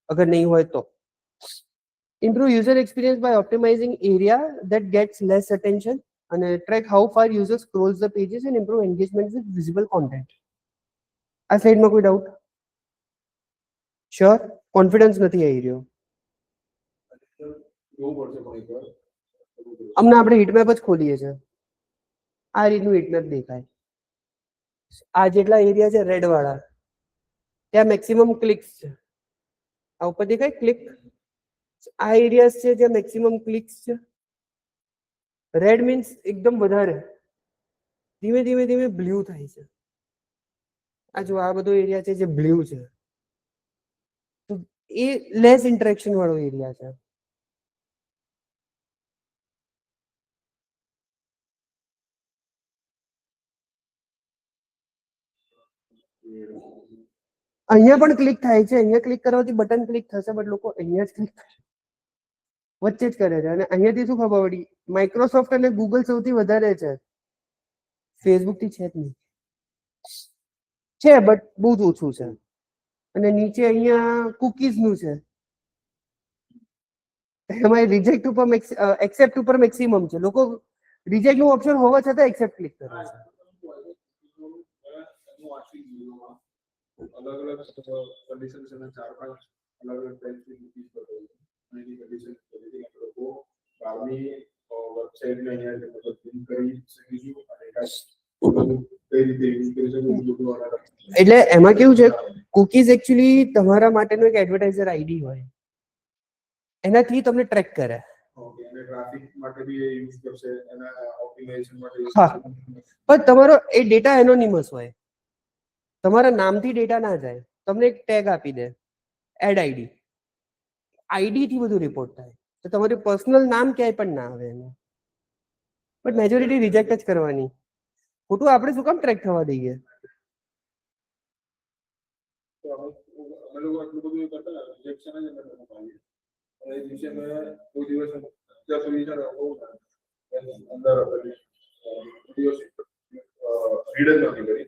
A: અગર નહીં હોય તો. Improve user experience by optimizing area that gets less attention and track how far user scrolls the pages and improve engagement with visible content. આ સ્લાઇડમાં કોઈ ડાઉટ? શ્યોર? કોન્ફિડન્સ નથી આવી રહ્યો. હમણાં આપણે હિટમેપ જ ખોલીએ છીએ. આ રીતનું હિટમેપ દેખાય. આ જેટલા એરિયા છે રેડ વાળા, ત્યાં મેક્સિમમ ક્લિક્સ છે. આ ઉપર દેખાય ક્લિક, આ એરિયાસ છે જ્યાં મેક્સિમમ ક્લિક્સ છે. રેડ મીન્સ એકદમ વધારે, ધીમે ધીમે ધીમે બ્લુ થાય છે. આ જો આ બધો એરિયા છે જે બ્લુ છે, તો એ લેસ ઇન્ટરેક્શન વાળો એરિયા છે. અહીંયા પણ ક્લિક થાય છે, અહીંયા ક્લિક કરવાથી બટન ક્લિક થશે, બટ લોકો અહીંયા જ ક્લિક કરે, વચ્ચે જ કરે છે. અને અહીંયાથી શું ખબર પડી, માઇક્રોસોફ્ટ અને ગૂગલ સૌથી વધારે છે, ફેસબુક થી છે જ નહીં, છે બટ બહુ જ ઓછું છે. અને નીચે અહીંયા કુકીઝ નું છે, એમાં રિજેક્ટ ઉપર એક્સેપ્ટ ઉપર મેક્સિમમ છે. લોકો રિજેક્ટ નું ઓપ્શન હોવા છતાં એક્સેપ્ટ ક્લિક કરે છે.
B: અલગ અલગ કન્ડિશન છે, 4-5 અલગ અલગ ટાઈપની કુકીઝ બતાવી છે. એની કન્ડિશન જેથી લોકો બહારની વેબસાઇટને અહીંયા મતલબ લિંક કરી શકીશું અને કઈ રીતે યુઝ કરી શકીશું.
A: એટલે એમાં કેવું છે, કુકીઝ એકચ્યુઅલી તમારા માટેનો એક એડવર્ટાઇઝર આઈડી હોય, એનાથી તમને ટ્રેક કરે.
B: ઓકે, અને ટ્રાફિક માટે બી એ યુઝ કરશે, એના ઓપ્ટિમાઇઝેશન માટે.
A: હા, પણ તમારો એ ડેટા એનોનિમસ હોય, તમારા નામથી ડેટા ના જાય. તમને એક ટેગ આપી દે, એડ આઈડી, આઈડી થી બધું રિપોર્ટ થાય, તો તમારું પર્સનલ નામ ક્યાંય પણ ના આવે એનું. બટ મેજોરિટી રિજેક્ટ જ કરવાની. ખોટું આપણે શું કામ ટ્રેક થવા દઈએ?
B: અમે લોકો આટલું બધું કરતા રિજેક્શન જ અમે અને એ દિવસે મેં કોઈ દિવસ અત્યાર સુધી છે ને અંદર દિવસ રીડ જ નથી કરી.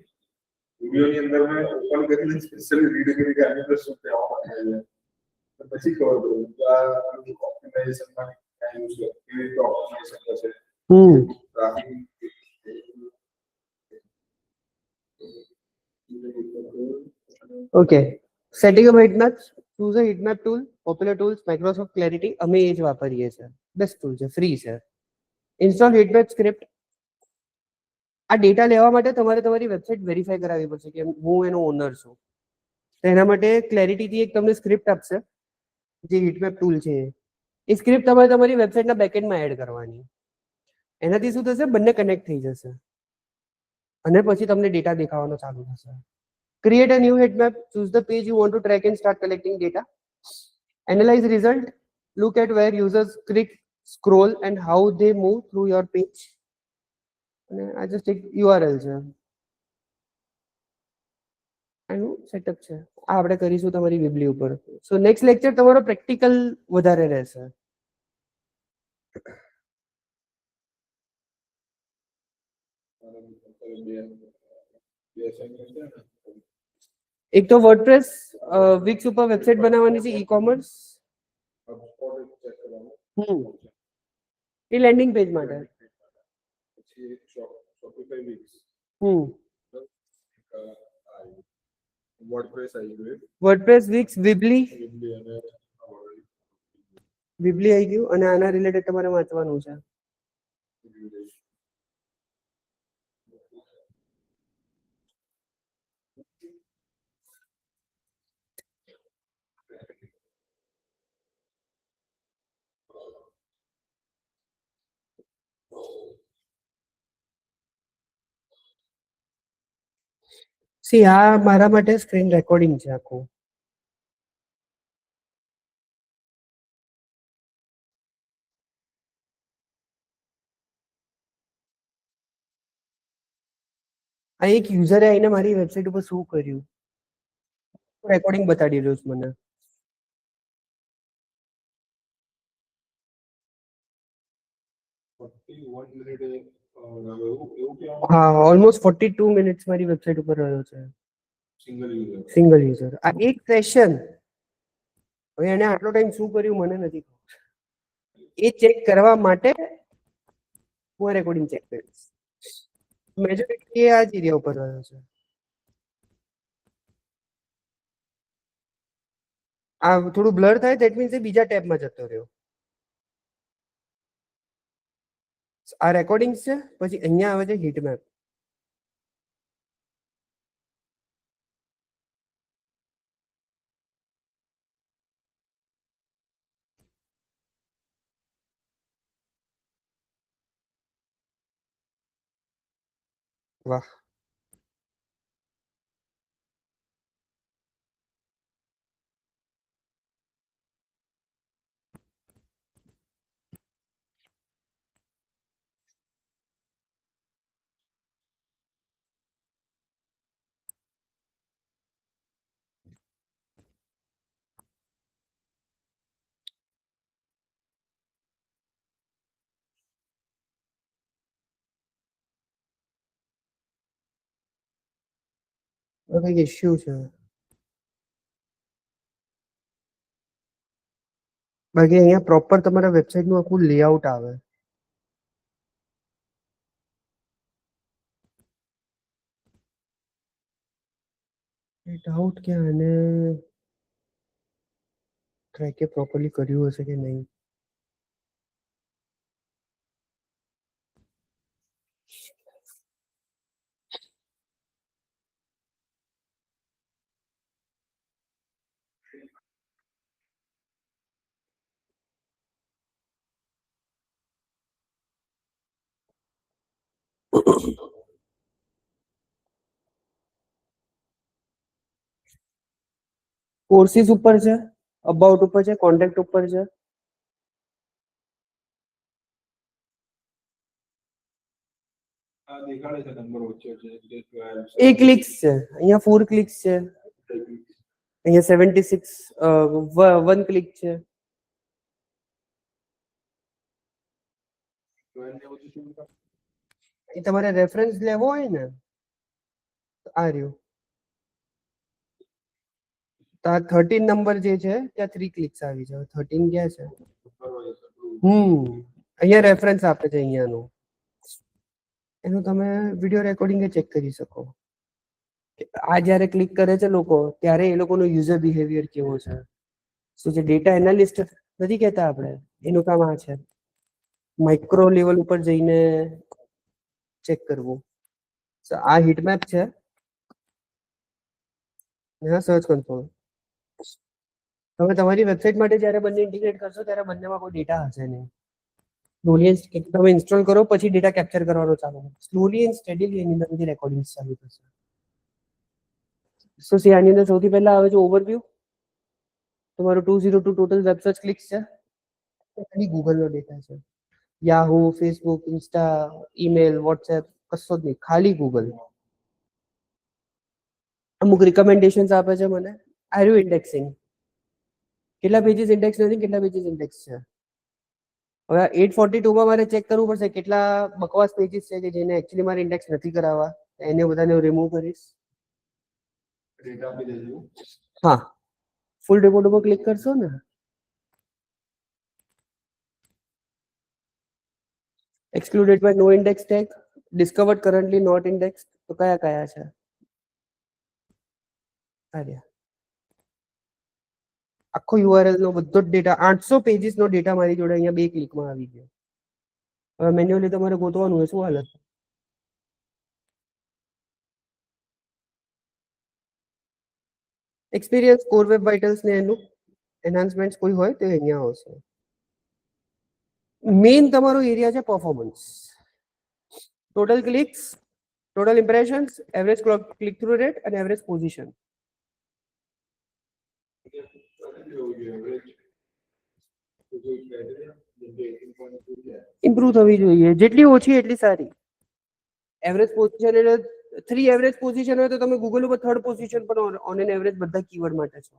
B: વિડીયોની અંદર મેં ઓપન કરીને સ્પેશિયલી રીડ કરી કે આની અંદર શું કહેવામાં આવે છે, પછી ખબર પડી કે આ ઓપ્ટિમાઇઝેશનમાં ક્યાં યુઝ કરે, કેવી રીતે ઓપ્ટિમાઇઝેશન થશે.
A: Okay, setting up heat maps. Choose a heat map tool. Popular tools, Microsoft Clarity. અમે એ જ વાપરીએ છીએ. બેસ્ટ ટૂલ છે, ફ્રી છે. Install heat map script. આ ડેટા લેવા માટે તમારે તમારી વેબસાઇટ વેરીફાઈ કરાવવી પડશે કે હું એનો ઓનર છું. તો એના માટે ક્લેરિટીથી એક તમને સ્ક્રિપ્ટ આપશે, જે heat map ટૂલ છે. એ સ્ક્રિપ્ટ તમારે તમારી વેબસાઇટના બેકએન્ડમાં એડ કરવાની. એનાથી શું થશે, બંને કનેક્ટ થઈ જશે અને પછી તમને ડેટા દેખાવાનો ચાલુ થશે. Create a new heat map. Choose the page you want to track and start collecting data. Analyze result. Look at where users click, scroll, and how they move through your page. And I just take URL છે. એનું setup છે. આ આપણે કરીશું તમારી વિબલી ઉપર. So next lecture તમારો practical વધારે રહેશે. એક તો વર્ડપ્રેસ વિક્સ ઉપર વેબસાઇટ બનાવવાની છે, ઈ-કોમર્સ. એ લેન્ડિંગ પેજ માટે. વર્ડપ્રેસ, વિક્સ, વિબલી આવી ગયું અને આના રિલેટેડ તમારે વાંચવાનું છે. સી આ મારા માટે સ્ક્રીન રેકોર્ડિંગ છે આખું. આ એક યુઝરે આવીને મારી વેબસાઇટ ઉપર શું કર્યું રેકોર્ડિંગ બતાડી રહ્યું છે મને. હા ઓલમોસ્ટ 42 મિનિટ્સ મારી વેબસાઇટ ઉપર રહ્યો છે સિંગલ યુઝર. આ એક સેશન હવે એને આટલો ટાઈમ શું કર્યું મને નથી ખબર. એ ચેક કરવા માટે હું રેકોર્ડિંગ ચેક કરીશ. મેજોરિટી આ જ એરિયા ઉપર રહ્યો છે. આ થોડું બ્લર થાય ધેટ મીન્સ એ બીજા ટેબમાં જતો રહ્યો. આ રેકોર્ડિંગ્સ છે પછી અહીંયા આવે છે હીટ મેપ. વાહ કંઈક ઇશ્યુ છે. બાકી અહીંયા પ્રોપર તમારા વેબસાઇટ નું આખું લેઆઉટ આવે. ડાઉટ ક્યાં અને ટ્રેકે પ્રોપરલી કર્યું હશે કે નહીં. કોર્સીસ ઉપર છે, અબાઉટ ઉપર છે, કોન્ટેક્ટ ઉપર છે. એ ક્લિક્સ છે અહીંયા 4 ક્લિક્સ છે અહીંયા 76 1 ક્લિક છે. એ તમારે રેફરન્સ લેવો હોય ને આ રહ્યું. તો આ 13 નંબર જે છે ત્યાં 3 ક્લિક્સ આવી છે. 13 ક્યાં છે? અહીંયા રેફરન્સ આપે છે અહીંયાનું. એનું તમે વિડિયો રેકોર્ડિંગ ચેક કરી શકો. આ જ્યારે ક્લિક કરે છે લોકો ત્યારે એ લોકોનો યુઝર બિહેવિયર કેવો છે. શું છે ડેટા એનાલિસ્ટ નથી કહેતા આપણે, એનું કામ આ છે માઇક્રો લેવલ ઉપર જઈને ચેક કરવું. આ હીટ મેપ છે. હા સર્ચ કન્સોલ. તમે તમારી વેબસાઇટ માટે જ્યારે બંને ઇન્ટિગ્રેટ કરશો ત્યારે બંનેમાં કોઈ ડેટા હશે નહીં. સ્લોલી તમે ઇન્સ્ટોલ કરો પછી ડેટા કેપ્ચર કરવાનો ચાલુ કરો. સ્લોલી એન્ડ સ્ટેડીલી એની અંદર બધી રેકોર્ડિંગ્સ ચાલુ થશે. સો સી આની અંદર સૌથી પહેલા આવે છે ઓવરવ્યુ. તમારું 202 ટોટલ વેબ સર્ચ ક્લિક્સ છે. ખાલી ગૂગલનો ડેટા છે. Yahoo, Facebook, Insta, email, WhatsApp કશો જ નહીં, ખાલી ગૂગલ. અમુક રિકમેન્ડેશન્સ આપે છે મને. આર્યુ ઇન્ડેક્સિંગ કેટલા પેજીસ ઇન્ડેક્સ નથી, કેટલા પેજીસ ઇન્ડેક્સ છે. હવે 842 માં મારે ચેક કરવું પડશે કેટલા બકવાસ પેજીસ છે કે જેને એકચ્યુઅલી મારે ઇન્ડેક્સ નથી કરાવવા. એને બધાને રિમૂવ કરીશ. હા ફૂલ રિપોર્ટ ઉપર ક્લિક કરશો ને excluded by no index tag, discovered currently not indexed, તો કયા કયા છે? આખો URL નો બધો જ ડેટા 800 પેજીસ નો ડેટા મારી જોડે અહીંયા 2 ક્લિકમાં આવી ગયો. હવે મેન્યુઅલી તમારે ગોતવાનું હોય શું હાલત. એક્સપિરિયન્સ કોર વેબ વાઇટલ્સ ને એનું એનહાન્સમેન્ટ્સ કોઈ હોય તો અહીંયા આવશે. મેઇન તમારો એરિયા છે performance. Total clicks total impressions, average click through rate અને એવરેજ પોઝિશન. ઇમ્પ્રુવ થવી જોઈએ, જેટલી ઓછી એટલી સારી. એવરેજ પોઝિશન એટલે 3 એવરેજ પોઝિશન હોય તો તમે ગૂગલ ઉપર 3rd પોઝિશન પર ઓન એન એવરેજ બધા કીવર્ડ માટે છો.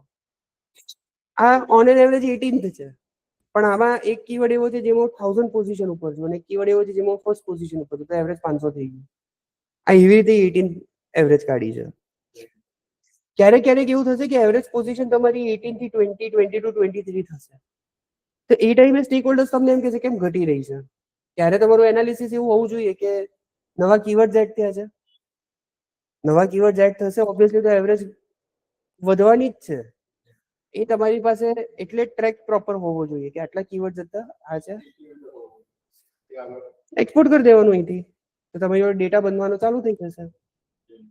A: આ ઓન એન એવરેજ 18th છે, પણ આમાં એક કીવર્ડ એવો છે જેમાં 1000 પોઝિશન ઉપર છે અને એક કીવર્ડ એવો છે જેમાં ફર્સ્ટ પોઝિશન ઉપર છે, તો એવરેજ 500 થઈ ગયું. આ એવી રીતે 18 એવરેજ કાઢી છે. ક્યારેક ક્યારેક એવું થશે કે એવરેજ પોઝિશન તમારી 18 થી 20, 22, 23 થશે, તો એ ટાઈમે સ્ટેક હોલ્ડર્સ તમને એમ કહેશે કેમ ઘટી રહી છે. ત્યારે તમારું એનાલિસિસ એવું હોવું જોઈએ કે નવા કીવર્ડ એડ થયા છે, નવા કીવર્ડ એડ થશે ઓબ્વિયસલી તો એવરેજ વધવાની જ છે. એ તમારી પાસે એટલે ટ્રેક પ્રોપર હોવો જોઈએ કે આટલા કીવર્ડ હતા આ છે, એક્સપોર્ટ કરી દેવાનું અહીંથી, તો તમારી ડેટા બનવાનો ચાલુ થઈ જશે.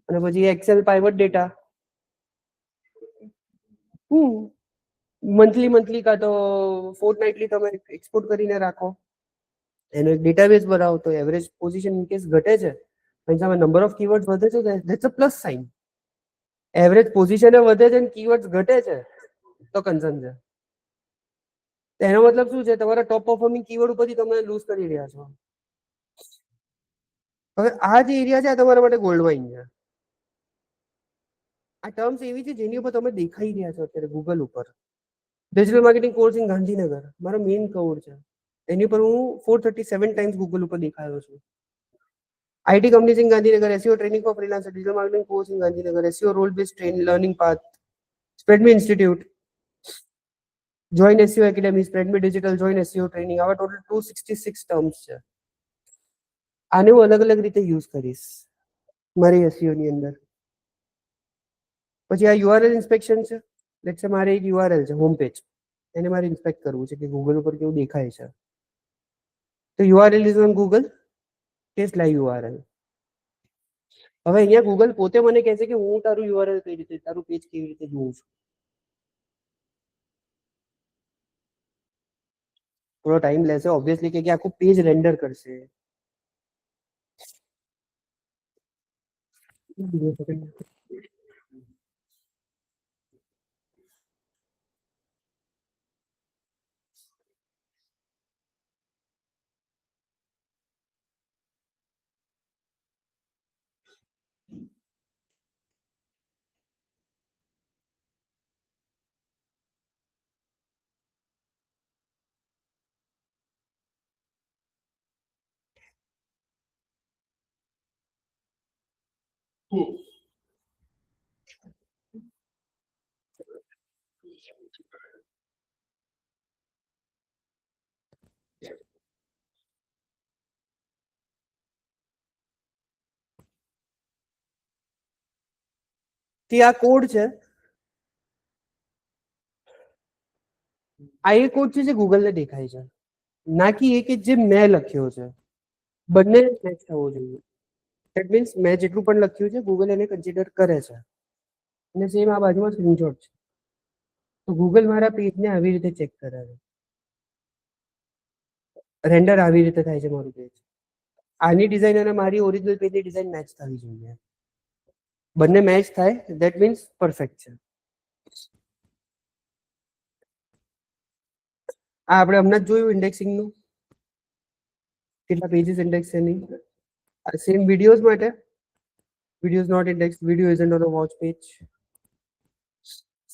A: અને પછી એક્સેલ પાઇવટ ડેટા મંથલી કાં તો ફોર્ટનાઇટલી તમે એક્સપોર્ટ કરીને રાખો, એનો એક ડેટાબેઝ બનાવો. તો એવરેજ પોઝિશન ઇન કેસ ઘટે છે, પછી નંબર ઓફ કીવર્ડ્સ વધે છે, that's a plus sign. Average position વધે છે અને કીવર્ડ્સ ઘટે છે તો કન્સર્ન છે. એનો મતલબ શું છે, તમારા ટોપ પરફોર્મિંગ કીવર્ડ ઉપરથી તમે લૂઝ કરી રહ્યા છો. હવે આ જે એરિયા છે આ તમારા માટે ગોલ્ડ વાઇન છે. આ ટર્મ્સ એવી છે જેની ઉપર તમે દેખાઈ રહ્યા છો અત્યારે ગૂગલ ઉપર. Digital marketing course in Gandhinagar મારો મેઇન કોડ છે, એની પર હું 437 ટાઈમ્સ ગૂગલ ઉપર દેખાયો છું. IT companies in Gandhinagar, SEO training for freelancers, digital marketing course in Gandhinagar, SEO role-based training learning path, Spreadme Institute, join SEO Academy, Spreadme Digital, join SEO training. આવા total 266 terms છે. આને હું અલગ અલગ રીતે યુઝ કરીશ મારી SEO ની અંદર. પછી આ URL ઇન્સ્પેક્શન છે. લેટ્સ સે મારે એક URL છે હોમ પેજ, એને મારે ઇન્સ્પેક્ટ કરવું છે કે ગૂગલ ઉપર કેવું દેખાય છે. તો URL is on Google, test live URL. હવે અહીંયા ગૂગલ પોતે મને કહે છે કે હું તારું URL કઈ રીતે, તારું પેજ કેવી રીતે જોઉં છું. થોડો ટાઈમ લેશે ઓબ્વિયસલી કે આખું પેજ રેન્ડર કરશે. તે આ કોડ છે, આ એ કોડ છે જે ગૂગલને દેખાય છે, ના કે એ કે જે મેં લખ્યો છે. બંને મેચ થવો જોઈએ. ધેટ મીન્સ મેં જેટલું પણ લખ્યું છે ગૂગલ એને કન્સિડર કરે છે. અને સેમ આ બાજુમાં સ્ક્રીનશોટ છે, તો ગૂગલ મારા પેજને આવી રીતે ચેક કરે છે. રેન્ડર આવી રીતે થાય છે મારું પેજ. આની ડિઝાઇન અને મારી ઓરિજિનલ પેજની ડિઝાઇન મેચ થવી જોઈએ. બંને મેચ થાય ધેટ મીન્સ પરફેક્ટ છે. આ આપણે હમણાં જ જોયું ઇન્ડેક્સિંગનું, કેટલા પેજીસ ઇન્ડેક્સ છે નહીં. સેમ વિડીયોઝ માટે, videos not index, video isn't on a watch page.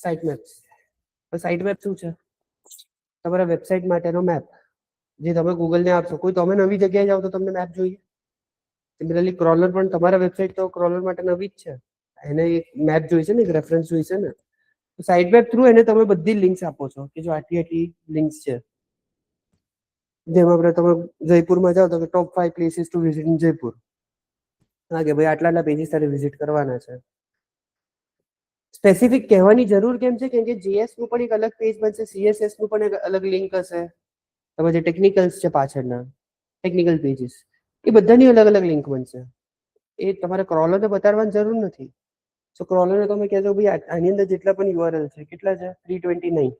A: Site maps, site map શું છે? તમારા વેબસાઇટ માટેનો મેપ જે તમે ગૂગલને આપશો. કોઈ તમે નવી જગ્યાએ જાઓ તો તમને મેપ જોઈએ. સિમિલરલી ક્રોલર પણ તમારા વેબસાઇટ તો ક્રોલર માટે નવી જ છે, એને એક મેપ જોઈશે ને, એક રેફરન્સ જોઈશે ને. તો સાઇટ મેપ થ્રુ એને તમે બધી લિંક્સ આપો છો કે જો આટલી લિંક્સ છે. જેમ આપણે તમે જયપુરમાં જાઓ તો કે ટોપ 5 places to visit in Jaipur. હા કે ભાઈ આટલા પેજીસ તારે વિઝિટ કરવાના છે. સ્પેસિફિક કહેવાની જરૂર કેમ છે? કેમ કે JS નું પણ એક અલગ પેજ બનશે, CSS નું પણ એક અલગ લિંક હશે. તમે જે ટેકનિકલ્સ છે પાછળના ટેકનિકલ પેજીસ, એ બધાની અલગ અલગ લિંક બનશે. એ તમારે ક્રોલરને બતાડવાની જરૂર નથી. સો ક્રોલરને તમે કહેજો ભાઈ આની અંદર જેટલા પણ URL છે કેટલા છે 329,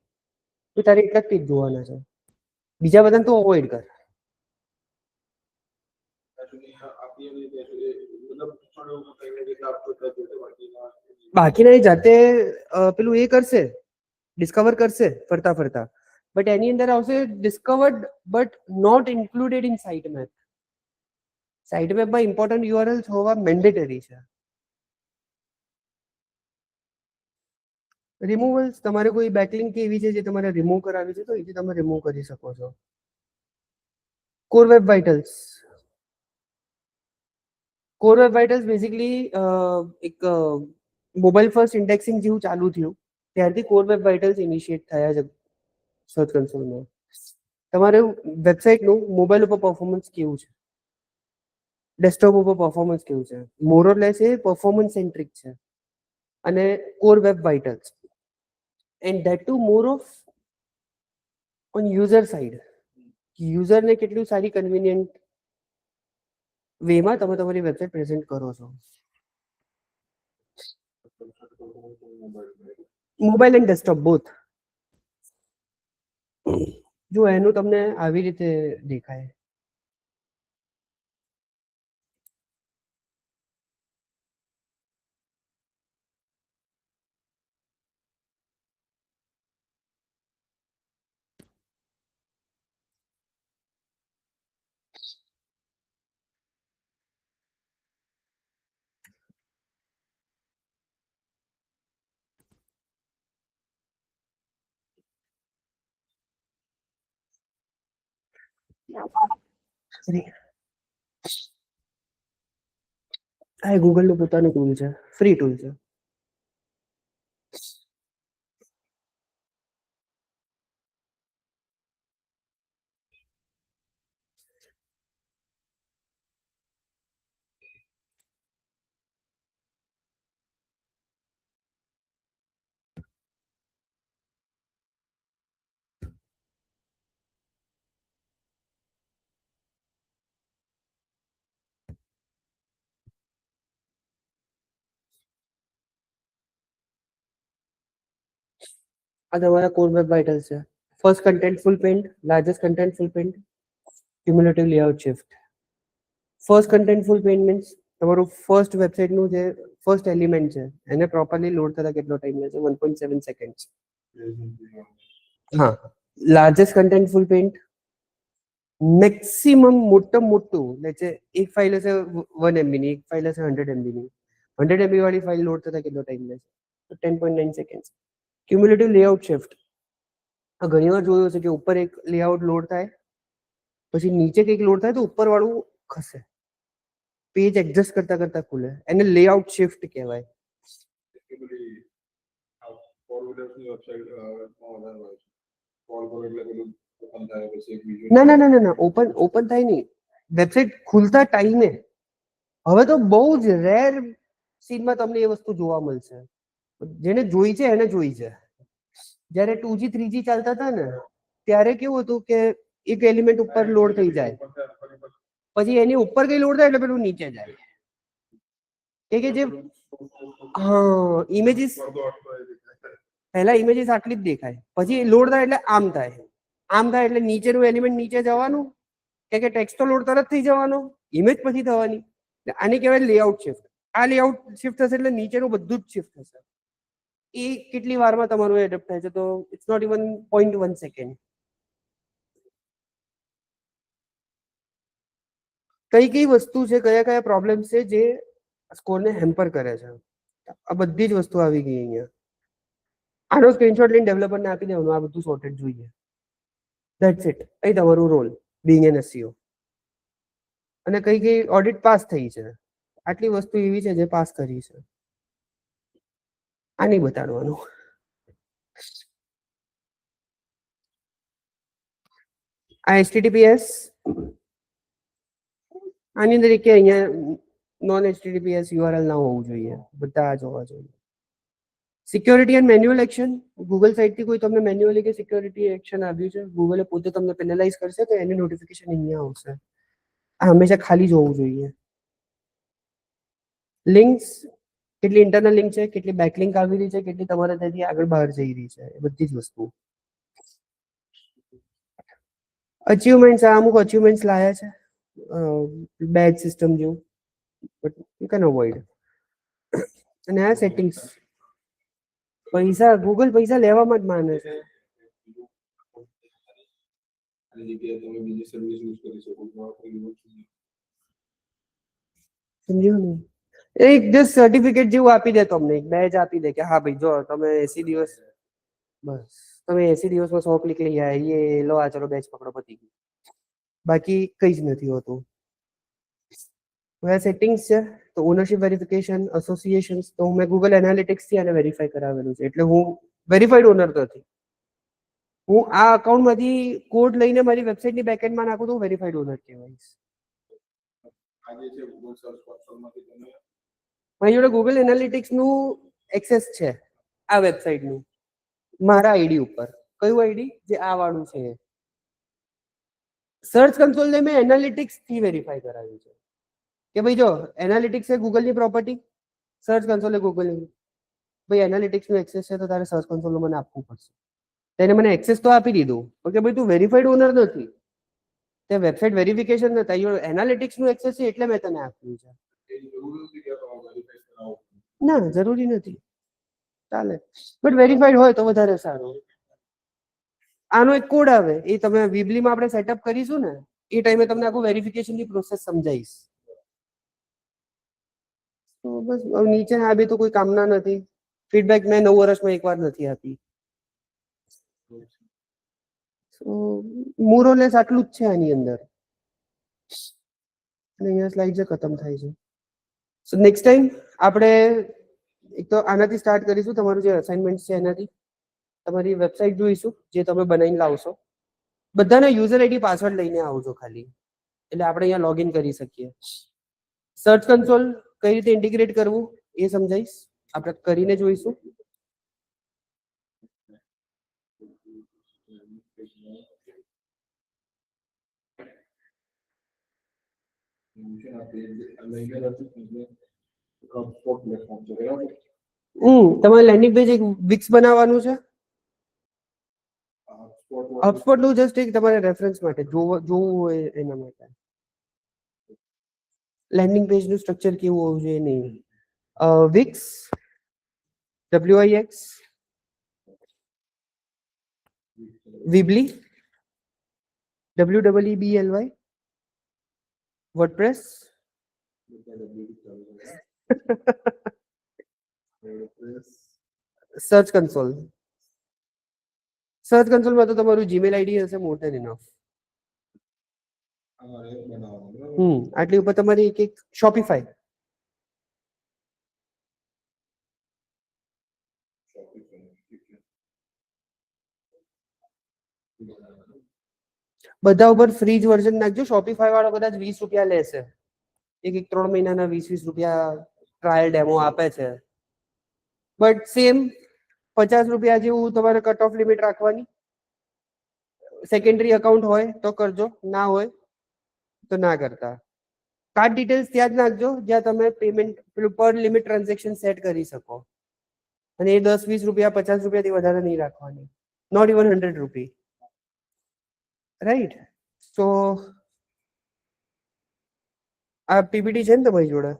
A: તો તારે એટલા જ પેજ જોવાના છે, બીજા બધાને તો અવોઇડ કર. બાકીના એ જાતે પેલું એ કરશે, ડિસ્કવર કરશે ફરતા ફરતા, બટ એની અંદર આવશે discovered but not included in site map. Site મેપમાં ઇમ્પોર્ટન્ટ યુઆરએલ્સ હોવા મેન્ડેટરી છે. રિમૂવલ્સ, તમારે કોઈ બેકલિંક એવી છે જે તમારે રિમૂવ કરાવી છે તો એથી તમે રિમૂવ કરી શકો છો. Core web vitals, core web vitals basically એક મોબાઈલ ફર્સ્ટ ઇન્ડેક્સિંગ જેવું ચાલુ થયું ત્યારથી કોર વેબ વાઇટલ્સ ઇનિશિએટ થયા છે સર્ચ કન્સોલમાં. તમારે વેબસાઇટનું મોબાઈલ ઉપર પરફોર્મન્સ કેવું છે, ડેસ્કટોપ ઉપર પરફોર્મન્સ કેવું છે, મોરલેસ એ પરફોર્મન્સ સેન્ટ્રિક છે. અને core web vitals and that two more of on user side, યુઝરને કેટલું સારી કન્વિનિયન્ટ વેમાં તમે તમારી વેબસાઇટ પ્રેઝન્ટ કરો છો. Mobile and desktop both. જો એનું તમને આવી રીતે દેખાય. આ ગૂગલ નું પોતાનું ટૂલ છે, ફ્રી ટૂલ છે. આ તમારા કોર વેબ વાઇટલ્સ છે. First contentful paint, largest contentful paint, cumulative layout shift. First contentful paint means તમારું ફર્સ્ટ વેબસાઇટનું જે ફર્સ્ટ એલિમેન્ટ છે એને પ્રોપરલી લોડ થતા કેટલો ટાઈમ લેશે? 1.7 સેકન્ડ્સ. હા. લાર્જેસ્ટ કન્ટેન્ટફુલ પેન્ટ મેક્સિમમ મોટું લેટ્સ સે એક ફાઇલ હશે 1 MB ની, એક ફાઇલ હશે 100 MB ની. 100 MB વાળી ફાઇલ લોડ થતા કેટલો ટાઈમ લેશે? તો 10.9 સેકન્ડ્સ. ક્યુમ્યુલેટિવ લેઆઉટ શિફ્ટ, આ ઘણી વાર જોયું છે કે ઉપર એક લેઆઉટ લોડ થાય પછી નીચે કંઈક લોડ થાય તો ઉપર વાળું ખસે, પેજ એડજસ્ટ કરતા કરતા ખુલે, એને લેઆઉટ શિફ્ટ કહેવાય. ના, ઓપન થાય નહીં, વેબસાઇટ ખુલતા ટાઈમે. હવે તો બહુ જ રેર સીનમાં તમને એ વસ્તુ જોવા મળશે. જેને જોઈ છે એને જોઈ છે. જ્યારે 2G 3G ચાલતા હતા ને ત્યારે કેવું હતું કે એક એલિમેન્ટ ઉપર લોડ થઈ જાય પછી એની ઉપર કઈ લોડ થાય એટલે પેલું નીચે જાય. કે જે હા ઇમેજીસ, પહેલા ઇમેજીસ આટલી જ દેખાય, પછી લોડ થાય એટલે આમ થાય, આમ થાય એટલે નીચેનું એલિમેન્ટ નીચે જવાનું, કે ટેક્સ્ટ તો લોડ તરત થઈ જવાનો, ઇમેજ પછી થવાની. આને કહેવાય લેઆઉટ શિફ્ટ. આ લેઆઉટ શિફ્ટ થશે એટલે નીચેનું બધું જ શિફ્ટ થશે. એ કેટલી વારમાં તમારું એડપ્ટ થાય છે? તો ઇટ્સ નોટ ઇવન 0.1 સેકન્ડ. કઈ વસ્તુ છે, કયા પ્રોબ્લેમ છે જે સ્કોરને હેમ્પર કરે છે? આ બધી જ વસ્તુ આવી ગઈ અહીંયા. આનો સ્ક્રીનશોટ લઈને ડેવલપરને આપી દેવાનું, આ બધું સોર્ટેડ જોઈએ. That's it. અહીં તમારું રોલ બીંગ એન SEO. અને કઈ ઓડિટ પાસ થઈ છે, આટલી વસ્તુ એવી છે જે પાસ કરી છે. આ નહીં બતાડવાનું. આ HTTPS, આની અંદર કે અહીંયા નોન HTTPS URL ના હોવું જોઈએ, બધા આ જ હોવા જોઈએ. Security and manual action, Google સાઇટથી કોઈ તમને મેન્યુઅલી કે સિક્યોરિટી એક્શન આવ્યું છે, ગૂગલે પોતે તમને પેનલાઇઝ કરશે તો એની નોટિફિકેશન અહીંયા આવશે. આ હંમેશા ખાલી જ હોવું જોઈએ. લિંક્સ, કેટલી ઇન્ટરનલ લિંક છે, કેટલી બેકલિંક આવી રહી છે, કેટલી તમારે ત્યાંથી આગળ બહાર જઈ રહી છે, એ બધી જ વસ્તુ. અચીવમેન્ટ્સ, અમુક અચીવમેન્ટ્સ લાયા છે બેચ સિસ્ટમ જેવું. but you can avoid. અને આ સેટિંગ્સ પૈસા ગૂગલ પૈસા લેવામાં જ માને છે.
B: આની જગ્યાએ તમે બીજી સર્વિસ યુઝ કરી શકો છો કોઈ વસ્તુ
A: સમજ્યું ને? એક જસ્ટ સર્ટિફિકેટ જેવું આપી દે તમને, એક બેજ આપી દે કે હા ભાઈ જો તમે 80 દિવસ બસ તમે 80 દિવસમાં 100 ક્લિક લઈ આવ્યા, એ લો આ ચલો બેચ પકડો, પતી ગયું. બાકી કઈ જ નથી હોતું. સેટિંગ્સ છે તો ઓનરશિપ વેરિફિકેશન, એસોસિએશન્સ, તો મેં ગૂગલ એનાલિટિક્સ થી આને વેરીફાઈ કરાવેલું છે, એટલે હું વેરીફાઈડ ઓનર નથી. હું આ અકાઉન્ટમાંથી કોડ લઈને મારી વેબસાઇટની બેકએન્ડમાં નાખું તો વેરીફાઈડ ઓનર કહેવાઈશ.
B: આજે છે ગૂગલ સર્ચ કોન્સોલમાંથી તમે
A: મારી જોડે ગૂગલ એનાલિટિક્સ નું એક્સેસ છે આ વેબસાઇટનું મારા આઈડી ઉપર. કયું આઈડી? જે આ વાળું છે. સર્ચ કન્સોલને મેં એનાલિટિક્સ થી વેરીફાઈ કરાવ્યું છે કે ભાઈ જો એનાલિટિક્સ એ ગૂગલની પ્રોપર્ટી, સર્ચ કન્સોલ એ ગૂગલની. ભાઈ એનાલિટિક્સ નું એક્સેસ છે તો તારે સર્ચ કન્સોલ મને આપવું પડશે. તેને મને એક્સેસ તો આપી દીધું, ઓકે ભાઈ તું વેરીફાઈડ ઓનર નથી, તે વેબસાઇટ વેરિફિકેશન નથી, એનાલિટિક્સ નું એક્સેસ છે એટલે મેં તને આપ્યું છે. ના જરૂરી નથી, ચાલે, બટ વેરીફાઈડ હોય તો વધારે સારું. આનો એક કોડ આવે, એ તમે વીબલીમાં આપણે સેટઅપ કરીશું ને એ ટાઈમે તમને આખું વેરિફિકેશનની પ્રોસેસ સમજાવીશ. તો બસ નીચે આ બી તો કોઈ કામના નથી. ફીડબેક મેં 9 વર્ષમાં એકવાર નથી આપી. મોરલેસ આટલું જ છે આની અંદર. અને અહીંયા સ્લાઇડ જે ખતમ થાય છે. સો નેક્સ્ટ ટાઈમ આપણે એક તો આનાથી સ્ટાર્ટ કરીશું, તમારું જે અસાઇનમેન્ટ છે એનાથી. તમારી વેબસાઇટ જોઈશું જે તમે બનાવીને લાવશો. બધાના યુઝર આઈડી પાસવર્ડ લઈને આવજો ખાલી, એટલે આપણે અહીંયા લોગિન કરી શકીએ. સર્ચ કન્સોલ કઈ રીતે ઇન્ટિગ્રેટ કરવું એ સમજાઈશ, આપણે કરીને જોઈશું. તમારે લેન્ડિંગ પેજ એક વિક્સ બનાવવાનું છે. HubSpot નું જસ્ટ એક તમારે રેફરન્સ માટે જોવું હોય એના માટે. લેન્ડિંગ પેજ નું સ્ટ્રક્ચર કેવું હોવું જોઈએ નહીં. Wix, WIX, Weebly, WEEBLY, WordPress, search console. Search કન્સોલમાં તો તમારું જીમેલ આઈડી હશે, મોર ધેન ઇનફ. આટલી ઉપર તમારી એક શોપિફાઈ. બધા ઉપર ફ્રી જ વર્ઝન નાખજો. શોપિફાઈ વાળો કદાચ 20 રૂપિયા લેશે, એક 3 મહિનાના 20 રૂપિયા ટ્રાયલ ડેમો આપે છે. બટ સેમ 50 રૂપિયા જેવું તમારે કટ ઓફ લિમિટ રાખવાની. સેકન્ડરી અકાઉન્ટ હોય તો કરજો, ના હોય તો ના કરતા. કાર્ડ ડિટેલ્સ ત્યાં જ નાખજો જ્યાં તમે પેમેન્ટ પર લિમિટ ટ્રાન્ઝેક્શન સેટ કરી શકો. અને એ 10-20 રૂપિયા 50 રૂપિયાથી વધારે નહીં રાખવાની, નોટ ઇવન 100 રૂપી. રાઈટ? તો આ પીપીટી છે ને તમારી જોડે?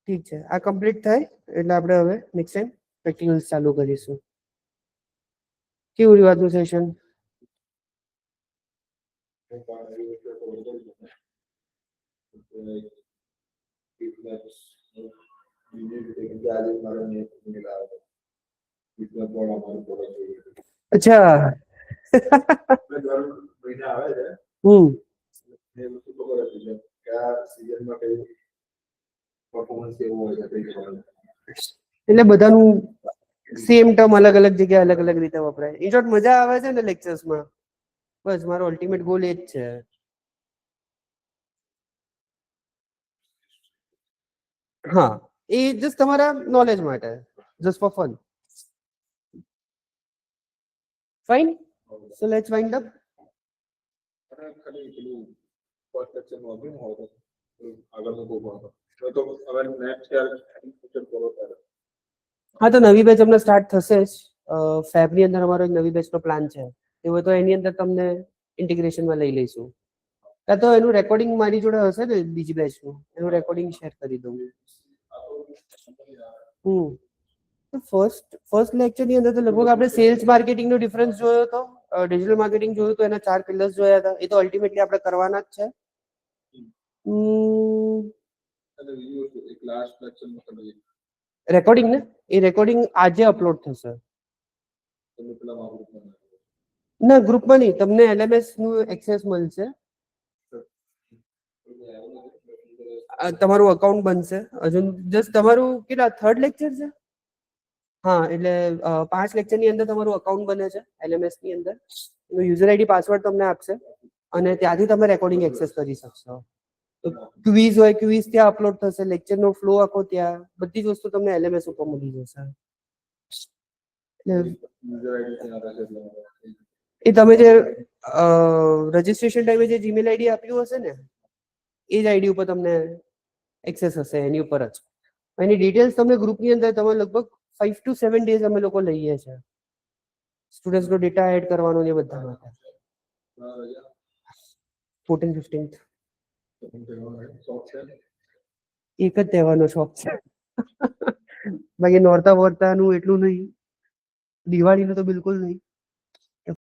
A: ઠીક છે, આ કમ્પ્લીટ થાય એટલે આપણે હવે નેક્સ્ટ ટાઈમ પ્રેક્ટિકલ્સ ચાલુ કરીશું. કેવું રહ્યું આજનું સેશન? અચ્છા. એટલે બધાનું સેમ ટર્મ અલગ અલગ જગ્યાએ અલગ અલગ રીતે વપરાય. ઇન શોર્ટ મજા આવે છે ને લેક્ચર્સમાં. બસ મારો અલ્ટિમેટ ગોલ એ જ છે. હા, એ જસ્ટ તમારા નોલેજ માટે, just for fun. Fine, so let's wind up. હા, તો નવી બેચ હમણાં સ્ટાર્ટ થશે જ. ફેબની અંદર અમારો એક નવી બેચનો પ્લાન છે. એવું તો એની અંદર તમને ઇન્ટિગ્રેશનમાં લઈ લઈશું. કાં તો એનું રેકોર્ડિંગ મારી જોડે હશે ને બીજી બેચનું, એનું રેકોર્ડિંગ શેર કરી દઉં. ફર્સ્ટ લેક્ચર ની અંદર તો લગભગ આપણે સેલ્સ માર્કેટિંગ નો ડિફરન્સ જોયો હતો, ડિજિટલ માર્કેટિંગ જોયું તો એના 4 પિલર્સ જોયા હતા. એ તો અલ્ટિમેટલી આપણે કરવાના જ છે. રેકોર્ડિંગ ને એ રેકોર્ડિંગ આજે અપલોડ થશે. ના ગ્રુપમાં નહીં, તમને LMS નું એક્સેસ મળશે. તમારું અકાઉન્ટ બનશે. હજુ જસ્ટ તમારું કેટલા થર્ડ લેક્ચર છે? હા, એટલે 5 લેક્ચર ની અંદર તમારું અકાઉન્ટ બને છે LMS ની અંદર. એનું યુઝર આઈડી પાસવર્ડ તમને આપશે અને ત્યાંથી તમે રેકોર્ડિંગ એક્સેસ કરી શકશો. તો ક્વિઝ હોય, ક્વિઝ ત્યાં અપલોડ થશે, લેક્ચર નો ફ્લો આખો ત્યાં, બધી જ વસ્તુ તમને LMS ઉપર મળી જશે. એ તમે જે રજિસ્ટ્રેશન ટાઈમે જે જીમેલ આઈડી આપ્યું હશે ને, એ જ આઈડી ઉપર તમને એક્સેસ હશે, એની ઉપર જ. એની ડિટેલ્સ તમને ગ્રુપની અંદર તમે લગભગ 5 to 7 days અમે લોકો લઈએ છીએ સ્ટુડન્ટ્સનો ડેટા એડ કરવાનો ને બધા માટે. 14-15 એક જ તહેવારનો શોખ છે. બાકી નોરતા વોરતાનું એટલું નહીં, દિવાળીનું તો બિલકુલ નહીં.